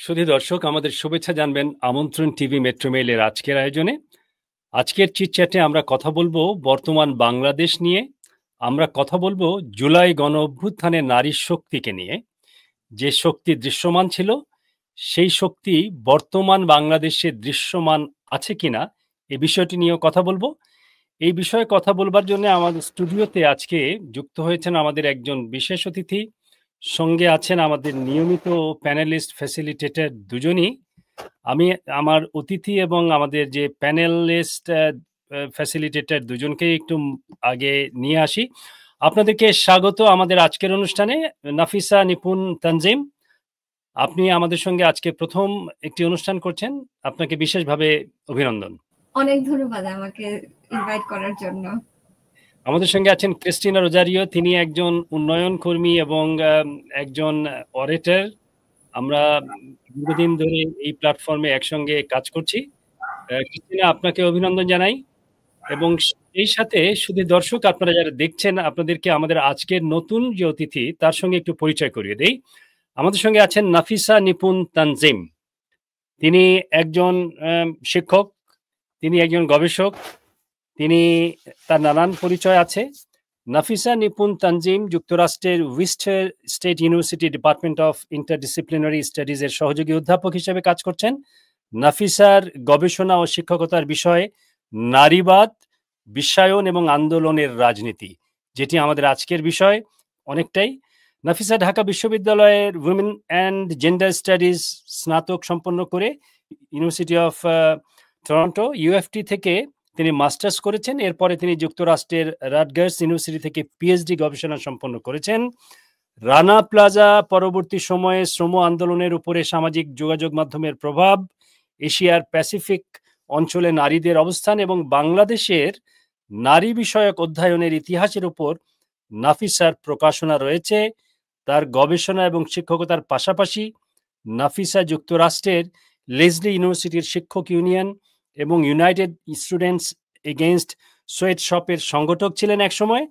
সুধী দর্শক, আমাদের শুভেচ্ছা জানবেন আমন্ত্রণ টিভি মেট্রো মেইলের আজকের আয়োজনে। আজকের চিটচ্যাটে আমরা কথা বলবো বর্তমান বাংলাদেশ নিয়ে। আমরা কথা বলবো জুলাই গণ অভ্যুত্থানে নারীর শক্তিকে নিয়ে। যে শক্তি দৃশ্যমান ছিল, সেই শক্তি বর্তমান বাংলাদেশে দৃশ্যমান আছে কিনা এই বিষয়টি নিয়েও কথা বলবো। এই বিষয়ে কথা বলবার জন্য আমাদের স্টুডিওতে আজকে যুক্ত হয়েছেন আমাদের একজন বিশেষ অতিথি, সঙ্গে আছেন আমাদের নিয়মিত প্যানেলিস্ট ফ্যাসিলিটেটর দুজনই। আমি আমার অতিথি এবং আমাদের যে প্যানেলিস্ট ফ্যাসিলিটেটর দুজনকেই একটু আগে নিয়ে আসি। আপনাদেরকে স্বাগত আমাদের আজকের অনুষ্ঠানে। নাফিসা নিপুন তানজিম, আপনি আমাদের সঙ্গে আজকে প্রথম একটি অনুষ্ঠান করছেন, আপনাকে বিশেষভাবে অভিনন্দন। অনেক ধন্যবাদ আমাকে ইনভাইট করার জন্য। আমাদের সঙ্গে আছেন ক্রিস্টিনা রোজারিও, তিনি একজন উন্নয়ন কর্মী এবং একজন অরেটর। আমরা দীর্ঘদিন ধরে এই প্ল্যাটফর্মে একসঙ্গে কাজ করছি। ক্রিস্টিনা, আপনাকে অভিনন্দন জানাই। এবং এই সাথে শুধু দর্শক, আপনারা যারা দেখছেন, আপনাদেরকে আমাদের আজকের নতুন যে অতিথি তার সঙ্গে একটু পরিচয় করিয়ে দেই। আমাদের সঙ্গে আছেন নাফিসা নিপুন তানজিম। তিনি একজন শিক্ষক, তিনি একজন গবেষক, তিনি তার নানান পরিচয় আছে। নাফিসা নিপুন তানজিম যুক্তরাষ্ট্রের Worcester state university department of interdisciplinary স্টাডিজের সহযোগী অধ্যাপক হিসেবে কাজ করছেন। নাফিসার গবেষণা ও শিক্ষকতার বিষয়ে নারীবাদ, বিশ্বায়ন এবং আন্দোলনের রাজনীতি, যেটি আমাদের আজকের বিষয় অনেকটাই। নাফিসা ঢাকা বিশ্ববিদ্যালয়ের উইমেন অ্যান্ড জেন্ডার স্টাডিজ স্নাতক সম্পন্ন করে ইউনিভার্সিটি অফ টরন্টো ইউএফটি থেকে তিনি মাস্টার্স করেছেন। এরপরে তিনি যুক্তরাষ্ট্রের রাটগার্স ইউনিভার্সিটি থেকে পিএইচডি গবেষণা সম্পন্ন করেছেন। রানা প্লাজা পরবর্তী সময়ে শ্রম আন্দোলনের উপরে সামাজিক যোগাযোগ মাধ্যমের প্রভাব, এশিয়ার প্যাসিফিক অঞ্চলে নারীদের অবস্থান এবং বাংলাদেশের নারী বিষয়ক অধ্যয়নের ইতিহাসের উপর নাফিসার প্রকাশনা রয়েছে। তার গবেষণা এবং শিক্ষকতার পাশাপাশি নাফিসা যুক্তরাষ্ট্রের লেজলি ইউনিভার্সিটির শিক্ষক ইউনিয়ন এবং ইউনাইটেড স্টুডেন্টস এগেইনস্ট সোয়েট শপের সংগঠক ছিলেন একসময়।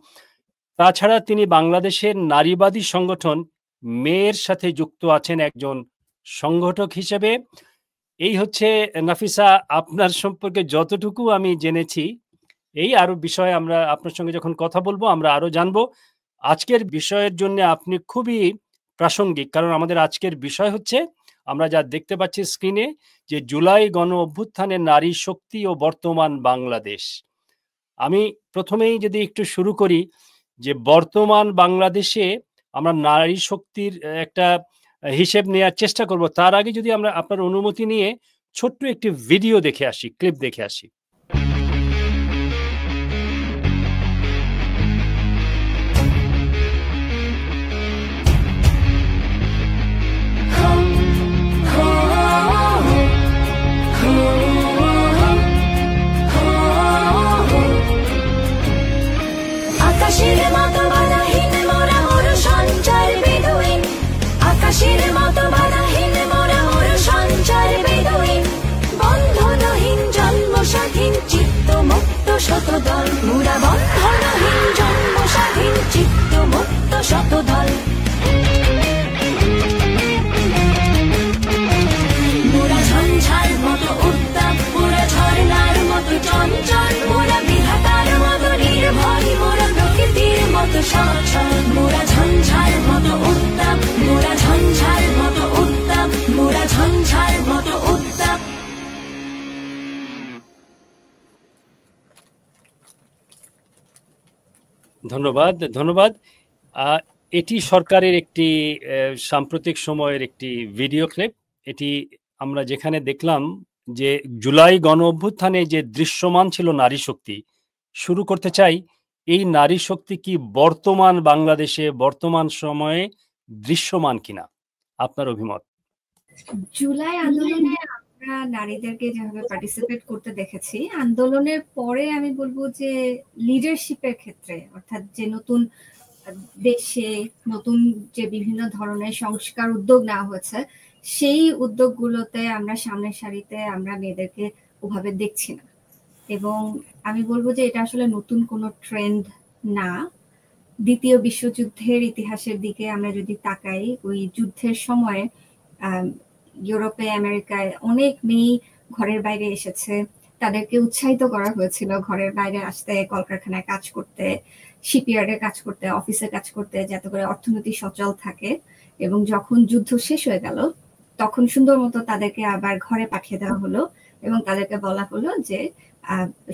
তাছাড়া তিনি বাংলাদেশের নারীবাদী সংগঠন মেয়ের সাথে যুক্ত আছেন একজন সংগঠক হিসেবে। এই হচ্ছে নাফিসা, আপনার সম্পর্কে যতটুকু আমি জেনেছি। এই আরো বিষয়ে আমরা আপনার সঙ্গে যখন কথা বলবো আমরা আরো জানবো। আজকের বিষয়ের জন্য আপনি খুবই প্রাসঙ্গিক, কারণ আমাদের আজকের বিষয় হচ্ছে, আমরা যা দেখতে পাচ্ছি স্ক্রিনে, যে জুলাই গণ অভ্যুত্থানে নারী শক্তি ও বর্তমান বাংলাদেশ। আমি প্রথমেই যদি একটু শুরু করি, যে বর্তমান বাংলাদেশে আমরা নারী শক্তির একটা হিসেব নেওয়ার চেষ্টা করব। তার আগে যদি আমরা আপনার অনুমতি নিয়ে ছোট্ট একটি ভিডিও দেখে আসি, ক্লিপ দেখে আসি। আকাশের মতো বাধাহীন মোরা মোর সঞ্চার বেদুইন, আকাশের মতো বাধাহীন মোরা মোর সঞ্চার বেদুইন, বন্ধনহীন জন্ম স্বাধীন চিত্ত মুক্ত শতদল, মোরা বন্ধনহীন জন্ম স্বাধীন চিত্ত মুক্ত শতদল। মোরা ঝঞ্ঝার মতো উত্তাপ, মোরা ঝর্ণার মতো চঞ্চল, মোরা বিধাতার মতো নির্ভয়, মোরা প্রকৃতির মতো সচল, মোরা ঝঞ্ঝার মতো উত্তাপ, মোরা ঝঞ্ঝার মতো উত্তাপ, মোরা ঝঞ্ঝার মতো উত্তাপ। ধন্যবাদ, ধন্যবাদ। এটি সরকারের একটি সাম্প্রতিক সময়ের একটি ভিডিও ক্লিপ। এটি আমরা যেখানে দেখলাম যে জুলাই গণ অভ্যুত্থানে যে দৃশ্যমান ছিল নারী শক্তি, শুরু করতে চাই, এই নারী শক্তি কি বর্তমান বাংলাদেশে বর্তমান সময়ে দৃশ্যমান কিনা, আপনার অভিমত? জুলাই আন্দোলনে আমরা নারীদেরকে যেভাবে পার্টিসিপেট করতে দেখেছি, আন্দোলনের পরে আমি বলবো যে লিডারশিপের ক্ষেত্রে, অর্থাৎ যে নতুন দেশে নতুন যে বিভিন্ন ধরনের সংস্কার উদ্যোগ নেওয়া হয়েছে, সেই উদ্যোগগুলোতে আমরা সামনের সারিতে আমরা মেয়েদেরকে ওভাবে দেখছি না। এবং আমি বলবো যে এটা আসলে নতুন কোনো ট্রেন্ড না। দ্বিতীয় বিশ্বযুদ্ধের ইতিহাসের দিকে আমরা যদি তাকাই, ওই যুদ্ধের সময় ইউরোপে আমেরিকায় অনেক মেয়ে ঘরের বাইরে এসেছে, তাদেরকে উৎসাহিত করা হয়েছিল ঘরের বাইরে আসতে, কলকারখানায় কাজ করতে, শিপইয়ার্ডে কাজ করতে, অফিসে কাজ করতে, যাতে করে অর্থনীতি সচল থাকে। এবং যখন যুদ্ধ শেষ হয়ে গেল তখন সুন্দর মতো তাদেরকে আবার ঘরে পাঠিয়ে দেওয়া হলো এবং তাদেরকে বলা হলো যে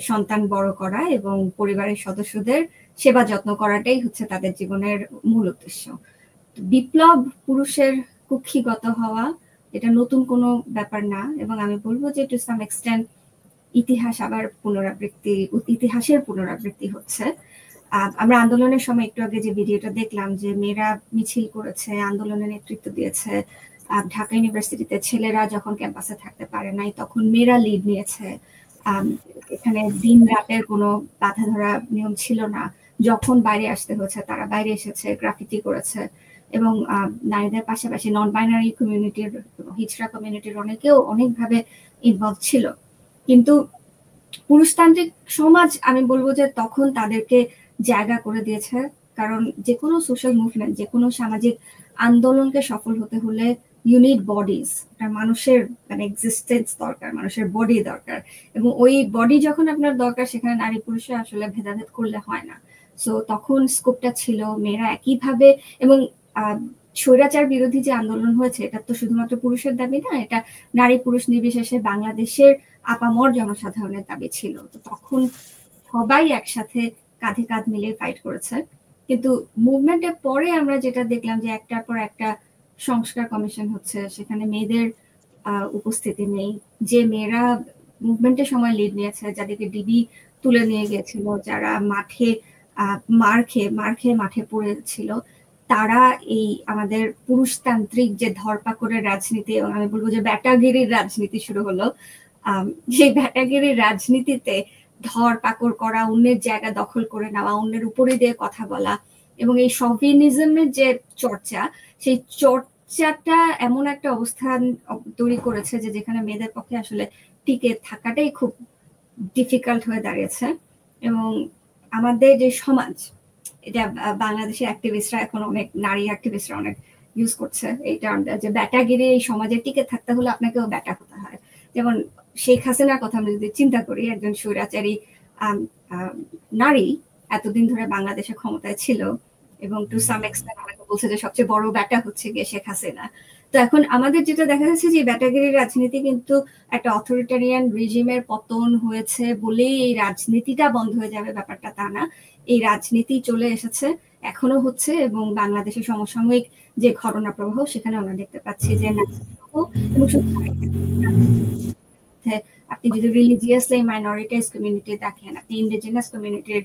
সন্তান বড় করা এবং পরিবারের সদস্যদের সেবা যত্ন করাটাই হচ্ছে তাদের জীবনের মূল উদ্দেশ্য। বিপ্লব পুরুষের কুক্ষিগত হওয়া এটা নতুন কোনো ব্যাপার না, এবং আমি বলবো যে টু সাম এক্সটেন্ট ইতিহাসের পুনরাবৃত্তি হচ্ছে। আমরা আন্দোলনের সময় একটু আগে যে ভিডিওটা দেখলাম যে মেয়েরা মিছিল করেছে, আন্দোলনের নেতৃত্ব দিয়েছে, ঢাকা ইউনিভার্সিটিতে ছেলেরা যখন ক্যাম্পাসে থাকতে পারে নাই তখন মেয়েরা লিড নিয়েছে। এখানে দিন রাতের কোনো বাধা ধরা নিয়ম ছিল না, যখন বাইরে আসতে হয়েছে তারা বাইরে এসেছে, গ্রাফিতি করেছে। এবং নারীদের পাশাপাশি নন বাইনারি কমিউনিটির, হিজড়া কমিউনিটির অনেকেও অনেকভাবে ইনভলভ ছিল। কিন্তু পুরুষতান্ত্রিক সমাজ আমি বলবো যে তখন তাদেরকে জায়গা করে দিয়েছে, কারণ যে কোনো সোশ্যাল মুভমেন্ট, যে কোনো সামাজিক আন্দোলনকে সফল হতে হলে ইউ নিড বডিজ, মানুষের মানে এক্সিস্টেন্স দরকার, মানুষের বডি দরকার, এবং ওই বডি যখন আপনার দরকার সেখানে নারী পুরুষে আসলে ভেদাভেদ করলে হয় না। সো তখন স্কোপটা ছিল মেয়েরা একইভাবে, এবং স্বৈরাচার বিরোধী যে আন্দোলন হয়েছে এটা তো শুধুমাত্র পুরুষের দাবি না, এটা নারী পুরুষ নির্বিশেষে বাংলাদেশের আপামর জনসাধারণের দাবি ছিল। তো তখন সবাই একসাথে কাঁধে কাঁধ মিলিয়ে ফাইট করেছে। কিন্তু মুভমেন্টের পরে আমরা যেটা দেখলাম যে একটার পর একটা সংস্কার কমিশন হচ্ছে, সেখানে মেয়েদের উপস্থিতি নেই। যে মেয়েরা মুভমেন্টের সময় লিড নিয়েছে, যাদেরকে ডিবি তুলে নিয়ে গিয়েছিল, যারা মাঠে মার খেয়ে মাঠে পড়েছিল, তারা এই আমাদের পুরুষতান্ত্রিক যে ধরপাকড়ের রাজনীতি, এবং আমি বলবো যে ব্যাটাগিরির রাজনীতি শুরু হলো, সেই ব্যাটাগিরির রাজনীতিতে ধরপাকড় করা, অন্যের জায়গা দখল করে নেওয়া, অন্যের উপরে দিয়ে কথা বলা, এবং এই শভিনিজমের যে চর্চা, সেই চর্চাটা এমন একটা অবস্থান তৈরি করেছে যে যেখানে মেয়েদের পক্ষে আসলে টিকে থাকাটাই খুব ডিফিকাল্ট হয়ে দাঁড়িয়েছে। এবং আমাদের যে সমাজ, এটা বাংলাদেশের অ্যাক্টিভিস্টরা এখন অনেক, নারী অ্যাক্টিভিস্টরা অনেক ইউজ করছে এই টার্মটা, যে ব্যাটাগিরি এই সমাজে টিকে থাকতে হলে আপনাকেও ব্যাটা হতে হয়। যেমন শেখ হাসিনার কথা আমরা যদি চিন্তা করি, একজন স্বৈরাচারী নারী এতদিন ধরে বাংলাদেশে ক্ষমতায় ছিল, এবং টু সাম এক্সটেন্ট অনেকে বলছে যে সবচেয়ে বড় ব্যাটা হচ্ছে গিয়ে শেখ হাসিনা। তো এখন আমাদের যেটা দেখা যাচ্ছে যে ব্যাটাগিরির রাজনীতি কিন্তু একটা অথরিটারিয়ান রিজিমের পতন হয়েছে বলেই এই রাজনীতিটা বন্ধ হয়ে যাবে ব্যাপারটা তা না। এই রাজনীতি চলে এসেছে, এখনো হচ্ছে, এবং বাংলাদেশের সমসাময়িক যে ঘটনা প্রবাহ সেখানে আমরা দেখতে পাচ্ছি যে আপনি যদি রিলিজিয়াসলি মাইনরিটাইজ কমিউনিটি দেখেন, আপনি ইন্ডিজিনাস কমিউনিটির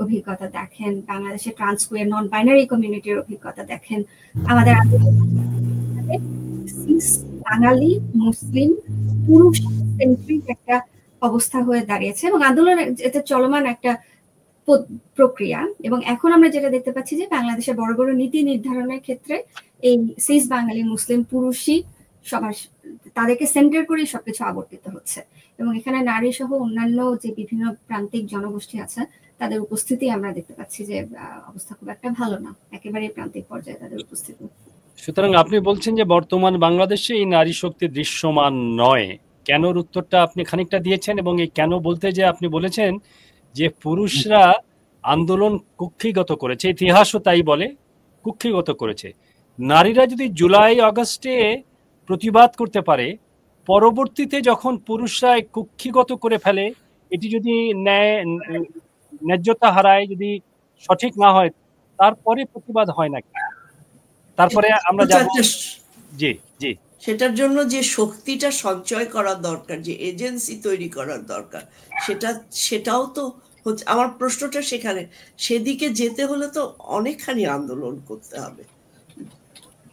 অভিজ্ঞতা দেখেন, বাংলাদেশের ট্রান্সকুয়ার নন বাইনারি কমিউনিটির অভিজ্ঞতা দেখেন, আমাদের বাঙালি মুসলিম পুরুষ সেন্ট্রিক একটা অবস্থা হয়ে দাঁড়িয়েছে, এবং আন্দোলন এটা চলমান একটা প্রক্রিয়া। এবং এখন আমরা যেটা দেখতে পাচ্ছি যে বাংলাদেশের বড় বড় নীতি নির্ধারণের ক্ষেত্রে এই সিস বাঙালি মুসলিম পুরুষই সবার, তাদেরকে সেন্টার করে সবকিছু আবর্তিত হচ্ছে, এবং এখানে নারী সহ অন্যান্য যে বিভিন্ন প্রান্তিক জনগোষ্ঠী আছে তাদের উপস্থিতি আমরা দেখতে পাচ্ছি যে অবস্থা খুব একটা ভালো না, একেবারে প্রান্তিক পর্যায়ে তাদের উপস্থিতি। সুতরাং আপনি বলছেন যে বর্তমান বাংলাদেশে এই নারী শক্তি দৃশ্যমান নয়, কেনর উত্তরটা আপনি খানিকটা দিয়েছেন, এবং এই কেন বলতে যে আপনি বলেছেন যে পুরুষরা আন্দোলন কুক্ষিগত করেছে, ইতিহাসও তাই বলে, কুক্ষিগত করেছে। নারীরা যদি জুলাই আগস্টে প্রতিবাদ করতে পারে, পরবর্তীতে যখন পুরুষরা কুক্ষিগত করে ফেলে, এটি যদি ন্যায্যতা হারায়, যদি সঠিক না হয়, তারপরে প্রতিবাদ হয় না, তারপরে আমরা জি জি সেটার জন্য যে শক্তিটা সঞ্চয় করার দরকার, যে এজেন্সি তৈরি করার দরকার, সেটাও তো হচ্ছে। আমার প্রশ্নটা সেখানে, সেদিকে যেতে হলে তো অনেকখানি আন্দোলন করতে হবে।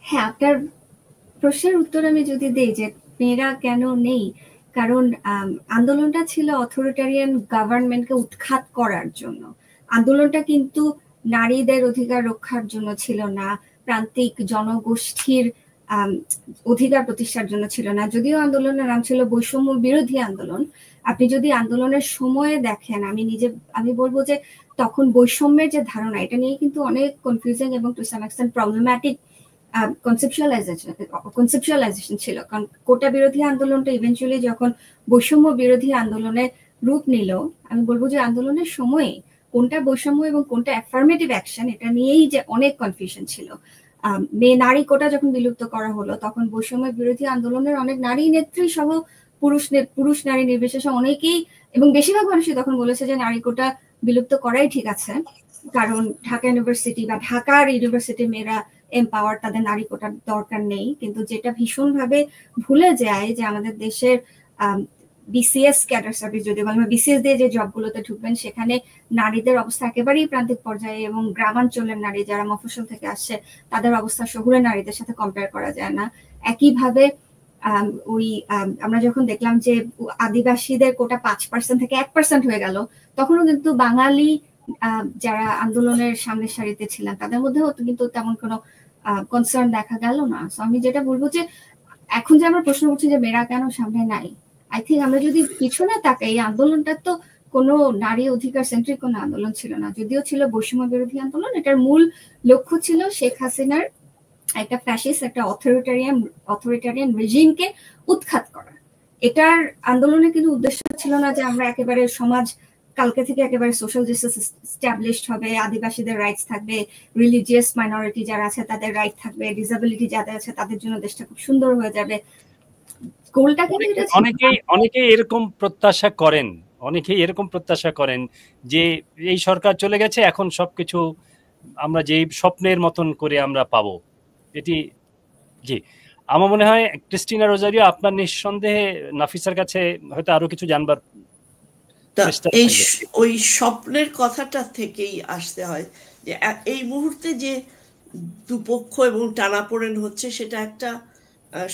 হ্যাঁ, আপনার প্রশ্নের উত্তর আমি যদি দেই যে মেয়েরা কেন নেই, কারণ আন্দোলনটা ছিল অথরিটারিয়ান গভর্নমেন্টকে উৎখাত করার জন্য। আন্দোলনটা কিন্তু নারীদের অধিকার রক্ষার জন্য ছিল না, প্রান্তিক জনগোষ্ঠীর অধিকার প্রতিষ্ঠার জন্য ছিল না। যদিও আন্দোলনের নাম ছিল বৈষম্য বিরোধী আন্দোলন, আপনি যদি আন্দোলনের সময়ে দেখেন, আমি বলবো যে তখন বৈষম্যের যে ধারণা, এটা নিয়ে কিন্তু অনেক কনফিউজিং এবং টু সাম এক্সটেন্ট প্রবলেম্যাটিক কনসেপচুয়ালাইজেশন ছিল। কারণ কোটা বিরোধী আন্দোলনটা ইভেন্চুয়ালি যখন বৈষম্য বিরোধী আন্দোলনের রূপ নিল, আমি বলবো যে আন্দোলনের সময়ে কোনটা বৈষম্য এবং কোনটা অ্যাফার্মেটিভ অ্যাকশন এটা নিয়েই যে অনেক কনফিউশন ছিল। নারী কোটা যখন বিলুপ্ত করা হলো তখন বৈষম্য বিরোধী আন্দোলনের অনেক নারী নেত্রী সহ পুরুষ নারী নির্বিশেষে অনেকেই এবং বেশিরভাগ মানুষই তখন বলেছে যে নারী কোটা বিলুপ্ত করাই ঠিক আছে, কারণ ঢাকা ইউনিভার্সিটি বা ঢাকার ইউনিভার্সিটি মেয়েরা এম্পাওয়ার, তাদের নারী কোটার দরকার নেই। কিন্তু যেটা ভীষণভাবে ভুলে যায় যে আমাদের দেশের বিসিএস ক্যাডার সার্ভিস যদি বলেন, বিসিএস দিয়ে যে জবগুলোতে ঢুকবেন সেখানে নারীদের অবস্থা একেবারেই প্রান্তিক পর্যায়ে, এবং গ্রামাঞ্চলের নারী যারা মফস্বল থেকে আসছে তাদের অবস্থা শহুরে নারীদের সাথে কম্পেয়ার করা যায় না। একইভাবে আমরা যখন দেখলাম যে আদিবাসীদের কোটা 5% থেকে 1% হয়ে গেল, তখনও কিন্তু বাঙালি যারা আন্দোলনের সামনের সারিতে ছিলেন তাদের মধ্যেও কিন্তু তেমন কোনো কনসার্ন দেখা গেল না। সো আমি যেটা বলবো যে এখন যে আমরা প্রশ্ন করছি যে মেয়েরা কেন সামনে নাই, আই থিঙ্ক আমরা যদি পিছনে তাকাই, এই আন্দোলনটা তো কোনো নারী অধিকার সেন্ট্রিক কোনো আন্দোলন ছিল না, যদিও ছিল বৈষম্য বিরোধী আন্দোলন। এটার মূল লক্ষ্য ছিল শেখ হাসিনার একটা ফ্যাসিস্ট, একটা অথরিটারিয়ান রেজিমকে উৎখাত করা। এটার আন্দোলনের কিন্তু উদ্দেশ্য ছিল না যে আমরা একেবারে সমাজ কালকে থেকে একেবারে সোশ্যাল জাস্টিস এস্টাবলিশড হবে, আদিবাসীদের রাইটস থাকবে, রিলিজিয়াস মাইনরিটি যারা আছে তাদের রাইট থাকবে, ডিসেবিলিটি যাদের আছে তাদের জন্য দেশটা খুব সুন্দর হয়ে যাবে। গোলটা কিন্তু অনেকেই এরকম প্রত্যাশা করেন যে এই সরকার চলে গেছে, এখন সবকিছু আমরা যে স্বপ্নের মতন করে আমরা পাবো। এটি জি, আমার মনে হয় ক্রিস্টিনা রোজারিও আপনার নিঃসন্দেহে নাফিসার কাছে হয়তো আরো কিছু জানবার ওই স্বপ্নের কথাটা থেকেই আসতে হয় যে এই মুহূর্তে যে দুপক্ষ এবং টানাপোড়েন হচ্ছে সেটা একটা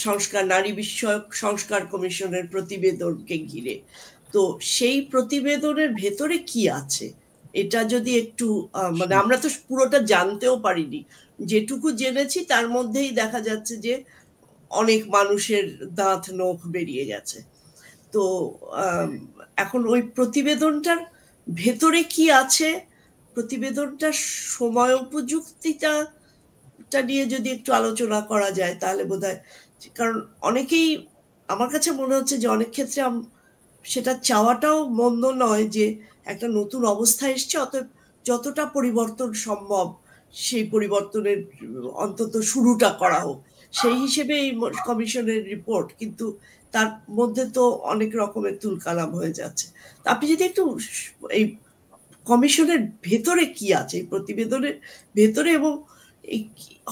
সংস্কার, নারী বিষয়ক সংস্কার কমিশনের প্রতিবেদনকে ঘিরে। তো সেই প্রতিবেদনের ভেতরে কি আছে এটা যদি একটু মানে আমরা তো পুরোটা জানতেও পারিনি, যেটুকু জেনেছি তার মধ্যেই দেখা যাচ্ছে যে অনেক মানুষের দাঁত নখ বেরিয়ে গেছে। তো এখন ওই প্রতিবেদনটার ভেতরে কি আছে, প্রতিবেদনটার সময় উপযুক্তিটা নিয়ে যদি একটু আলোচনা করা যায় তাহলে বোধহয়, কারণ অনেকেই আমার কাছে মনে হচ্ছে যে অনেক ক্ষেত্রে সেটা চাওয়াটাও মন্দ নয় যে একটা নতুন অবস্থা এসছে, অতএব যতটা পরিবর্তন সম্ভব সেই পরিবর্তনের অন্তত শুরুটা করা হোক, সেই হিসেবে এই কমিশনের রিপোর্ট। কিন্তু তার মধ্যে তো অনেক রকমের তুলকালাম হয়ে যাচ্ছে। আপনি যদি একটু এই কমিশনের ভেতরে কি আছে, এই প্রতিবেদনের ভেতরে, এবং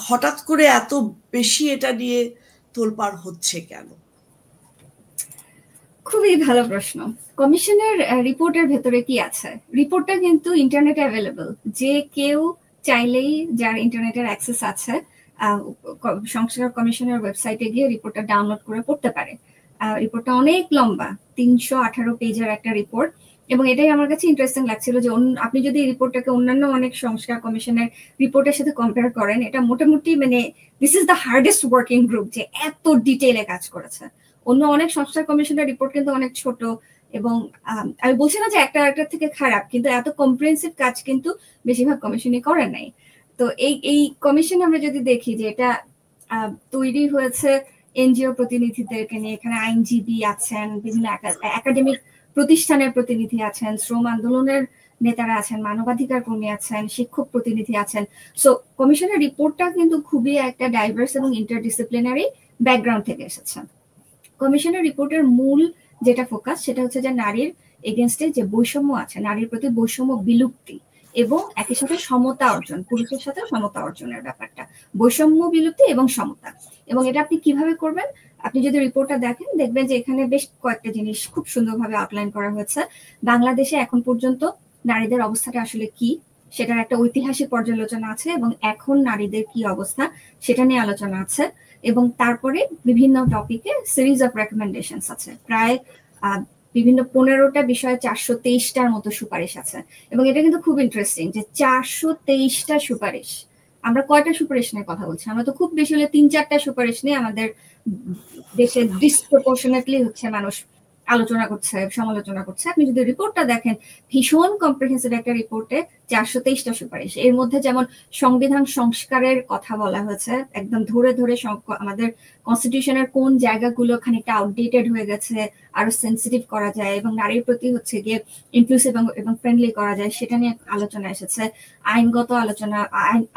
হঠাৎ করে এত বেশি এটা নিয়ে তোলপাড় হচ্ছে কেন? খুবই ভালো প্রশ্ন। কমিশনের রিপোর্টের ভেতরে কি আছে? রিপোর্টটা কিন্তু ইন্টারনেটে অ্যাভেলেবল, যে কেউ চাইলেই, যার ইন্টারনেটের অ্যাক্সেস আছে, সংস্কার কমিশনের ওয়েবসাইটে গিয়ে রিপোর্টটা ডাউনলোড করে পড়তে পারে। রিপোর্টটা অনেক লম্বা, 318 পেজের একটা রিপোর্ট, এবং এটাই আমার কাছে ইন্টারেস্টিং লাগছিল যে আপনি যদি এই রিপোর্টটাকে অন্যান্য অনেক সংস্কার কমিশনের রিপোর্টের সাথে কম্পেয়ার করেন, এটা মোটামুটি মানে this is the hardest working group যে এত ডিটেইলে কাজ করেছে। অন্য অনেক সংস্কার কমিশনের রিপোর্ট কিন্তু অনেক ছোট, এবং আমি বলছি না যে একটা থেকে খারাপ, কিন্তু এত কম্প্রিহেনসিভ কাজ কিন্তু বেশিরভাগ কমিশনই করে নাই। তো এই কমিশন আমরা যদি দেখি যে এটা তৈরি হয়েছে এনজিও প্রতিনিধিদেরকে নিয়ে, এখানে আইনজীবী আছেন, বিভিন্ন একাডেমিক প্রতিষ্ঠানের প্রতিনিধি আছেন, শ্রম আন্দোলনের নেতারা আছেন, মানবাধিকার কর্মী আছেন, শিক্ষক প্রতিনিধি আছেন। সো কমিশনের রিপোর্টটা কিন্তু খুবই একটা ডাইভার্স এবং ইন্টারডিসিপ্লিনারি ব্যাকগ্রাউন্ড থেকে এসেছে। কমিশনের রিপোর্টের মূল যেটা ফোকাস সেটা হচ্ছে যে নারীর এগেনস্টে যে বৈষম্য আছে, নারীর প্রতি বৈষম্য বিলুপ্তি এবং একই সাথে সমতা অর্জন, পুরুষের সাথে সমতা অর্জনের ব্যাপারটা, বৈষম্য বিলুপ্তি এবং সমতা। এবং এটা আপনি কিভাবে করবেন, আপনি যদি রিপোর্টটা দেখেন দেখবেন যে এখানে বেশ কয়েকটা জিনিস খুব সুন্দরভাবে আউটলাইন করা হয়েছে। বাংলাদেশে এখন পর্যন্ত নারীদের অবস্থাটা আসলে কি সেটার একটা ঐতিহাসিক পর্যালোচনা আছে, এবং এখন নারীদের কি অবস্থা সেটা নিয়ে আলোচনা আছে, এবং তারপরে বিভিন্ন টপিকে সিরিজ অফ রেকমেন্ডেশনস আছে। প্রায় বিভিন্ন 15টা বিষয়ে 423টার মতো সুপারিশ আছে। এবং এটা কিন্তু খুব ইন্টারেস্টিং যে 423টা সুপারিশ। আমরা কয়টা সুপারিশ নিয়ে কথা বলছি? আমরা তো খুব বেশি হলে 3-4টা সুপারিশ নিয়ে আমাদের দেশে ডিসপ্রপোর্শনেটলি হচ্ছে মানুষ আলোচনা করছে, সমালোচনা করছে। আপনি যদি রিপোর্টটা দেখেন, ভীষণ কম্প্রিহেন্সিভ একটা রিপোর্টে 423টা সুপারিশ, এর মধ্যে যেমন সংবিধান সংস্কারের কথা বলা হয়েছে, একদম ধরে ধরে আমাদের কনস্টিটিউশনের কোন জায়গাগুলো খানিকটা আউটডেটেড হয়ে গেছে, আরো সেন্সিটিভ করা যায় এবং নারীর প্রতি হচ্ছে গিয়ে ইনক্লুসিভ এবং ফ্রেন্ডলি করা যায়, সেটা নিয়ে আলোচনা এসেছে।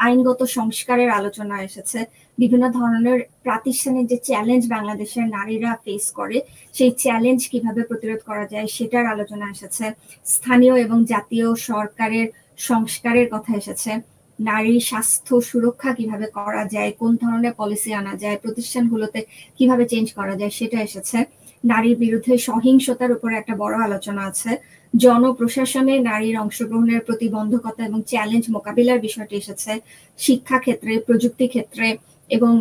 আইনগত সংস্কারের আলোচনা এসেছে। বিভিন্ন ধরনের প্রাতিষ্ঠানিক যে চ্যালেঞ্জ বাংলাদেশের নারীরা ফেস করে, সেই চ্যালেঞ্জ কিভাবে প্রতিরোধ করা যায় সেটার আলোচনা এসেছে। স্থানীয় এবং জাতীয় সরকারের সংস্কারের কথা এসেছে। নারী স্বাস্থ্য সুরক্ষা কিভাবে করা যায়, কোন ধরনের পলিসি আনা যায়, প্রতিষ্ঠানগুলোতে কিভাবে চেঞ্জ করা যায় সেটা এসেছে। নারীর বিরুদ্ধে সহিংসতার উপরে একটা বড় আলোচনা আছে। জনপ্রশাসনে নারীর অংশগ্রহণের প্রতিবন্ধকতা এবং চ্যালেঞ্জ মোকাবিলার বিষয়টি এসেছে। শিক্ষা ক্ষেত্রে, প্রযুক্তি ক্ষেত্রে এবং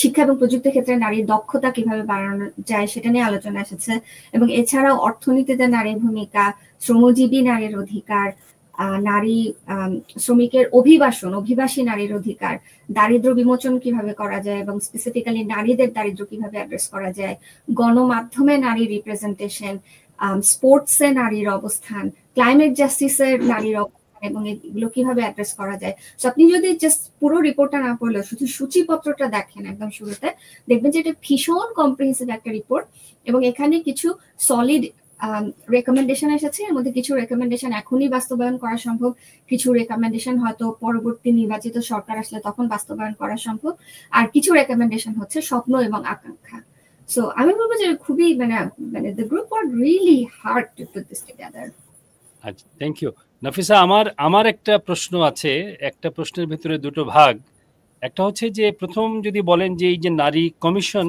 শিক্ষা এবং প্রযুক্তি ক্ষেত্রে নারীর দক্ষতা কিভাবে বাড়ানো যায় সেটা নিয়ে আলোচনা এসেছে। এবং এছাড়াও অর্থনীতিতে নারীর ভূমিকা, শ্রমজীবী নারীর অধিকার, নারী শ্রমিকের অভিবাসী নারীর অধিকার, দারিদ্র বিমোচন কিভাবে করা যায় এবং স্পেসিফিক্যালি নারীদের দারিদ্র কিভাবে অ্যাড্রেস করা যায়, গণমাধ্যমে নারী রিপ্রেজেন্টেশন, স্পোর্টসে নারীর অবস্থান, ক্লাইমেট জাস্টিসের নারীর অবস্থান এবং এগুলো কিভাবে অ্যাড্রেস করা যায়। সো আপনি যদি জাস্ট পুরো রিপোর্টটা না পড়লেও শুধু সূচিপত্রটা দেখেন একদম শুরুতে, দেখবেন যে এটা ভীষণ কম্প্রিহেন্সিভ একটা রিপোর্ট এবং এখানে কিছু সলিড রেকমেন্ডেশন এসেছে। এর মধ্যে কিছু রেকমেন্ডেশন এখনই বাস্তবায়ন করা সম্ভব, কিছু রেকমেন্ডেশন হয়তো পরবর্তী নির্বাচিত সরকার আসলে তখন বাস্তবায়ন করা সম্ভব, আর কিছু রেকমেন্ডেশন হচ্ছে স্বপ্ন এবং আকাঙ্ক্ষা। সো আমি বলবো যে খুবই মানে the group worked really hard to put this together. আচ্ছা, থ্যাংক ইউ নাফিসা। আমার একটা প্রশ্ন আছে, একটা প্রশ্নের ভিতরে দুটো ভাগ। একটা হচ্ছে যে প্রথম যদি বলেন যে এই যে নারী কমিশন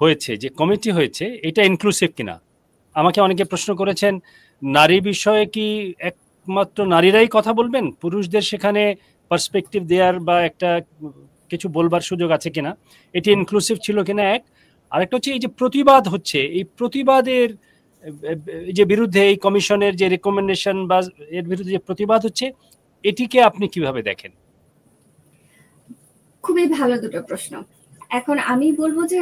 হয়েছে, যে কমিটি হয়েছে, এটা ইনক্লুসিভ কিনা। আমাকে অনেকে প্রশ্ন করেছেন নারী বিষয়ে কি একমাত্র নারীরাই কথা বলবেন, পুরুষদের সেখানে পার্সপেক্টিভ দেওয়ার বা একটা কিছু বলবার সুযোগ আছে কিনা, এটি ইনক্লুসিভ ছিল কিনা। আরেকটা হচ্ছে এই যে প্রতিবাদ হচ্ছে, এই প্রতিবাদের যে বিরুদ্ধে এই কমিশনের যে রেকমেন্ডেশন বা এর বিরুদ্ধে যে প্রতিবাদ হচ্ছে, এটিকে আপনি কিভাবে দেখেন? খুবই ভালো দুটো প্রশ্ন। এখন আমি বলবো যে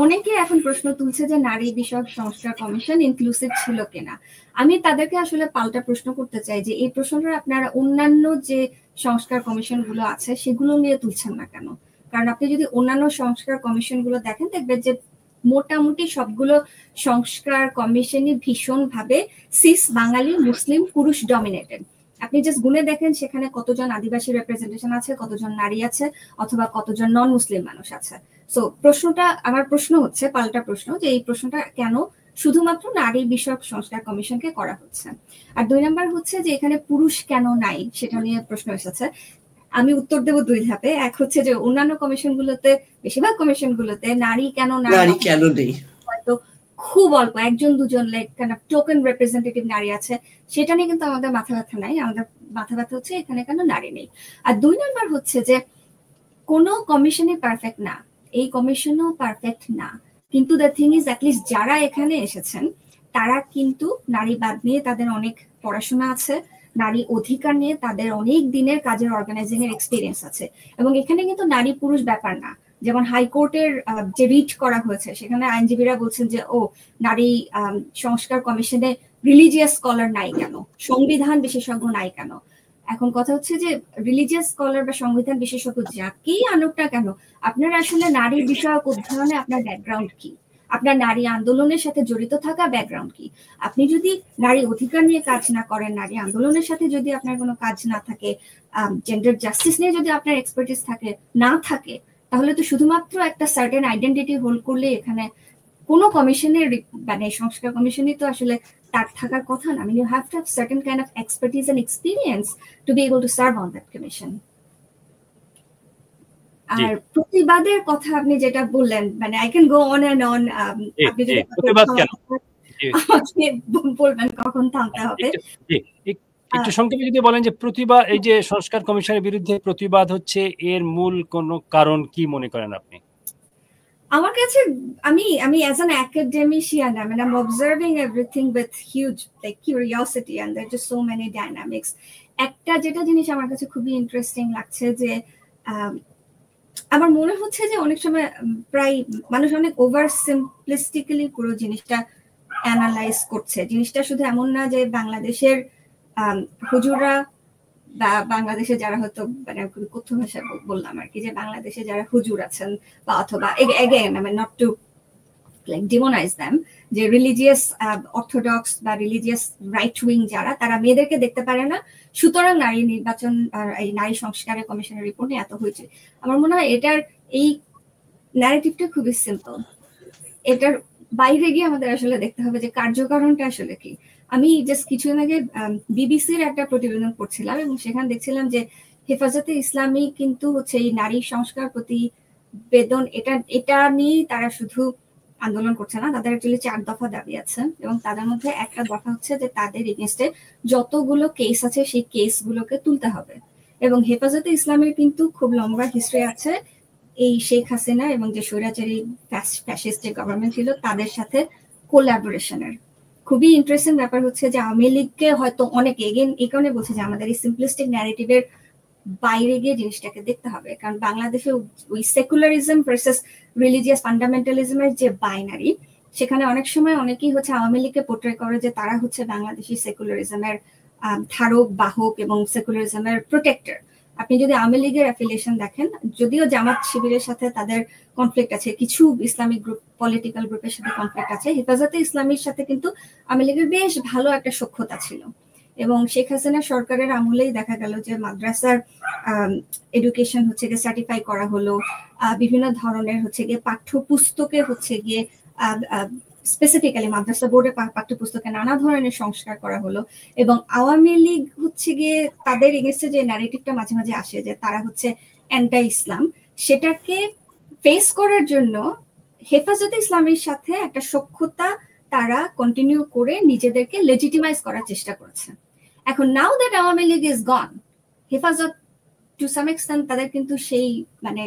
অনেকে এখন প্রশ্ন তুলছে যে নারী বিষয়ক সংস্কার কমিশন ইনক্লুসিভ ছিল কিনা। আমি তাদেরকে আসলে পাল্টা প্রশ্ন করতে চাই যে এই প্রশ্নটা আপনারা অন্যান্য যে সংস্কার কমিশন গুলো আছে সেগুলো নিয়ে তুলছেন না কেন? কারণ আপনি যদি অন্যান্য সংস্কার কমিশন গুলো দেখেন, দেখবেন যে মোটামুটি সবগুলো সংস্কার কমিশনই ভীষণ ভাবে সিস বাঙালি মুসলিম পুরুষ ডমিনেটেড। আপনি জাস্ট গুনে দেখেন সেখানে কতজন আদিবাসী রিপ্রেজেন্টেশন আছে, কতজন নারী আছে, অথবা কতজন নন মুসলিম মানুষ আছে। সো আমার প্রশ্ন হচ্ছে পাল্টা প্রশ্ন যে এই প্রশ্নটা কেন শুধুমাত্র নারী বিষয়ক সংস্কার কমিশনকে করা হচ্ছে। আর 2 নাম্বার হচ্ছে যে এখানে পুরুষ কেন নাই সেটা নিয়ে প্রশ্ন এসেছে। আমি উত্তর দেব 2 ধাপে। এক হচ্ছে যে অন্যান্য কমিশনগুলোতে, বেশিরভাগ কমিশনগুলোতে নারী কেন নেই, হয়তো খুব অল্প 1-2 like kind of token representative নারী আছে, সেটা নিয়ে কিন্তু আমাদের মাথা ব্যথা নাই। আমাদের মাথা ব্যথা হচ্ছে এখানে কেন নারী নেই। আর 2 নাম্বার হচ্ছে যে কোনো কমিশনই পারফেক্ট না, এই কমিশনও পারফেক্ট না, কিন্তু দ্য থিং ইজ অ্যাটলিস্ট যারা এখানে এসেছেন তারা কিন্তু নারীবাদ নিয়ে তাদের অনেক পড়াশোনা আছে, নারী অধিকার নিয়ে তাদের অনেক দিনের কাজের অর্গানাইজিং এর এক্সপিরিয়েন্স আছে। এবং এখানে কিন্তু নারী পুরুষ ব্যাপার না। যেমন হাইকোর্টের যে রিট করা হয়েছে সেখানে আইনজীবীরা বলছেন যে নারী সংস্কার কমিশনে রিলিজিয়াস স্কলার নাই কেন, সংবিধান বিশেষজ্ঞ নাই কেন। এখন কথা হচ্ছে যে রিলিজিয়াস স্কলার বা সংবিধান বিশেষজ্ঞ যাকেই আনুক না কেন, আপনার আসলে নারী বিষয়ক অধ্যয়নে আপনার ব্যাকগ্রাউন্ড কি, আপনার নারী আন্দোলনের সাথে জড়িত থাকা ব্যাকগ্রাউন্ড কি। আপনি যদি নারী অধিকার নিয়ে কাজ না করেন, নারী আন্দোলনের সাথে যদি আপনার কোনো কাজ না থাকে, জেন্ডার জাস্টিস নিয়ে যদি আপনার এক্সপার্টিস না থাকে, তাহলে তো শুধুমাত্র একটা সার্টেন আইডেন্টিটি হোল্ড করলে এখানে কোনো কমিশনের মানে সংস্কার কমিশনই তো আসলে তার থাকার কথা না। You have to have certain kind of expertise and experience to be able to serve on that commission. আর প্রতিবাদের কথা আপনি যেটা বললেন, মানে I can go on and on. আপনি যদি প্রতিবাদ কেন আমাকে বলবেন কখন থামতে হবে। একটু সংক্ষেপে যদি বলেন যে প্রতিবাদ, এই যে সংস্কার কমিশনের বিরুদ্ধে প্রতিবাদ হচ্ছে, এর মূল কোন কারণ কি মনে করেন আপনি? আমার কাছে আমি as an academician, I mean I'm observing everything with huge like curiosity and there are just so many dynamics. একটা যেটা জিনিস আমার কাছে খুবই ইন্টারেস্টিং লাগছে যে আমার মনে হচ্ছে যে অনেক সময় প্রায় মানুষ অনেক ওভার সিম্পলিস্টিক্যালি পুরো জিনিসটা অ্যানালাইজ করছে। জিনিসটা শুধু এমন না যে বাংলাদেশের হুজুররা বা বাংলাদেশে যারা হয়তো মানে কথ্য ভাষায় বললাম আর কি, যে বাংলাদেশে যারা হুজুর আছেন বা অথবা again I mean not to like demonize them, যে রিলিজিয়াস অর্থোডক্স বা রিলিজিয়াস রাইট উইং যারা, তারা মেয়েদেরকে দেখতে পারে না, সুতরাং নারী নির্বাচন এই নারী সংস্কারের কমিশনের রিপোর্ট নিয়ে এত হয়েছে। আমার মনে হয় এটার এই ন্যারেটিভটা খুবই সিম্পল। এটার বাইরে গিয়ে আমাদের আসলে দেখতে হবে যে কার্যকারণটা আসলে কি। আমি জাস্ট কিছুদিন আগে বিবিসির একটা প্রতিবেদন পড়ছিলাম এবং সেখানে দেখছিলাম যে হেফাজতে ইসলামী কিন্তু হচ্ছে এই নারী সংস্কার প্রতিবেদন এটা নিয়ে তারা শুধু আন্দোলন করছে না, তাদের অ্যাকচুয়ালি 4 দফা দাবি আছে এবং তাদের মধ্যে একটা দফা হচ্ছে যে তাদের এগেইনস্টে যতগুলো কেস আছে সেই কেসগুলোকে তুলতে হবে। এবং হেফাজতে ইসলামের কিন্তু খুব লম্বা হিস্ট্রি আছে এই শেখ হাসিনা এবং যে স্বৈরাচারী ফ্যাসিস্ট যে গভর্নমেন্ট ছিল তাদের সাথে কোলাবোরেশনের। খুবই ইন্টারেস্টিং ব্যাপার হচ্ছে যে আওয়ামী লীগকে হয়তো অনেকে এগেন এই কারণে বলছে যে আমাদের এই সিম্পলিস্টিক ন্যারেটিভের বাইরে গিয়ে জিনিসটাকে দেখতে হবে, কারণ বাংলাদেশে ওই সেকুলারিজম ভার্সেস রিলিজিয়াস ফান্ডামেন্টালিজমের যে বাইনারি, সেখানে অনেক সময় অনেকেই হচ্ছে আওয়ামী লীগকে পোর্ট্রে করে যে তারা হচ্ছে বাংলাদেশি সেকুলারিজমের ধারক বাহক এবং সেকুলারিজমের প্রোটেক্টর। আপনি যদি আওয়ামী লীগের অ্যাফিলিয়েশন দেখেন, যদিও জামাত শিবিরের সাথে তাদের কনফ্লিক্ট আছে, কিছু ইসলামিক গ্রুপ পলিটিক্যাল গ্রুপের সাথে কনফ্লিক্ট আছে, হেফাজতে ইসলামীর সাথে কিন্তু আওয়ামী লীগের বেশ ভালো একটা সখ্যতা ছিল। এবং শেখ হাসিনা সরকারের আমলেই দেখা গেল যে মাদ্রাসার এডুকেশন হচ্ছে গিয়ে সার্টিফাই করা হলো, বিভিন্ন ধরনের হচ্ছে গিয়ে পাঠ্যপুস্তকে হচ্ছে গিয়ে স্পেসিফিক্যালি মাদ্রাসা বোর্ডের পাঠ্যপুস্তকে নানা ধরনের সংস্কার করা হলো। এবং আওয়ামী লীগ হচ্ছে গিয়ে তাদের এগেইনস্টে যে ন্যারেটিভটা মাঝে মাঝে আসে যে তারা হচ্ছে অ্যান্টি ইসলাম, সেটাকে ফেস করার জন্য হেফাজতে ইসলামের সাথে একটা সখ্যতা তারা কন্টিনিউ করে নিজেদেরকে লেজিটিমাইজ করার চেষ্টা করেছে। এখন now that Awami League is গন, হেফাজত টু সাম এক্সটেন্ট তাদের কিন্তু সেই মানে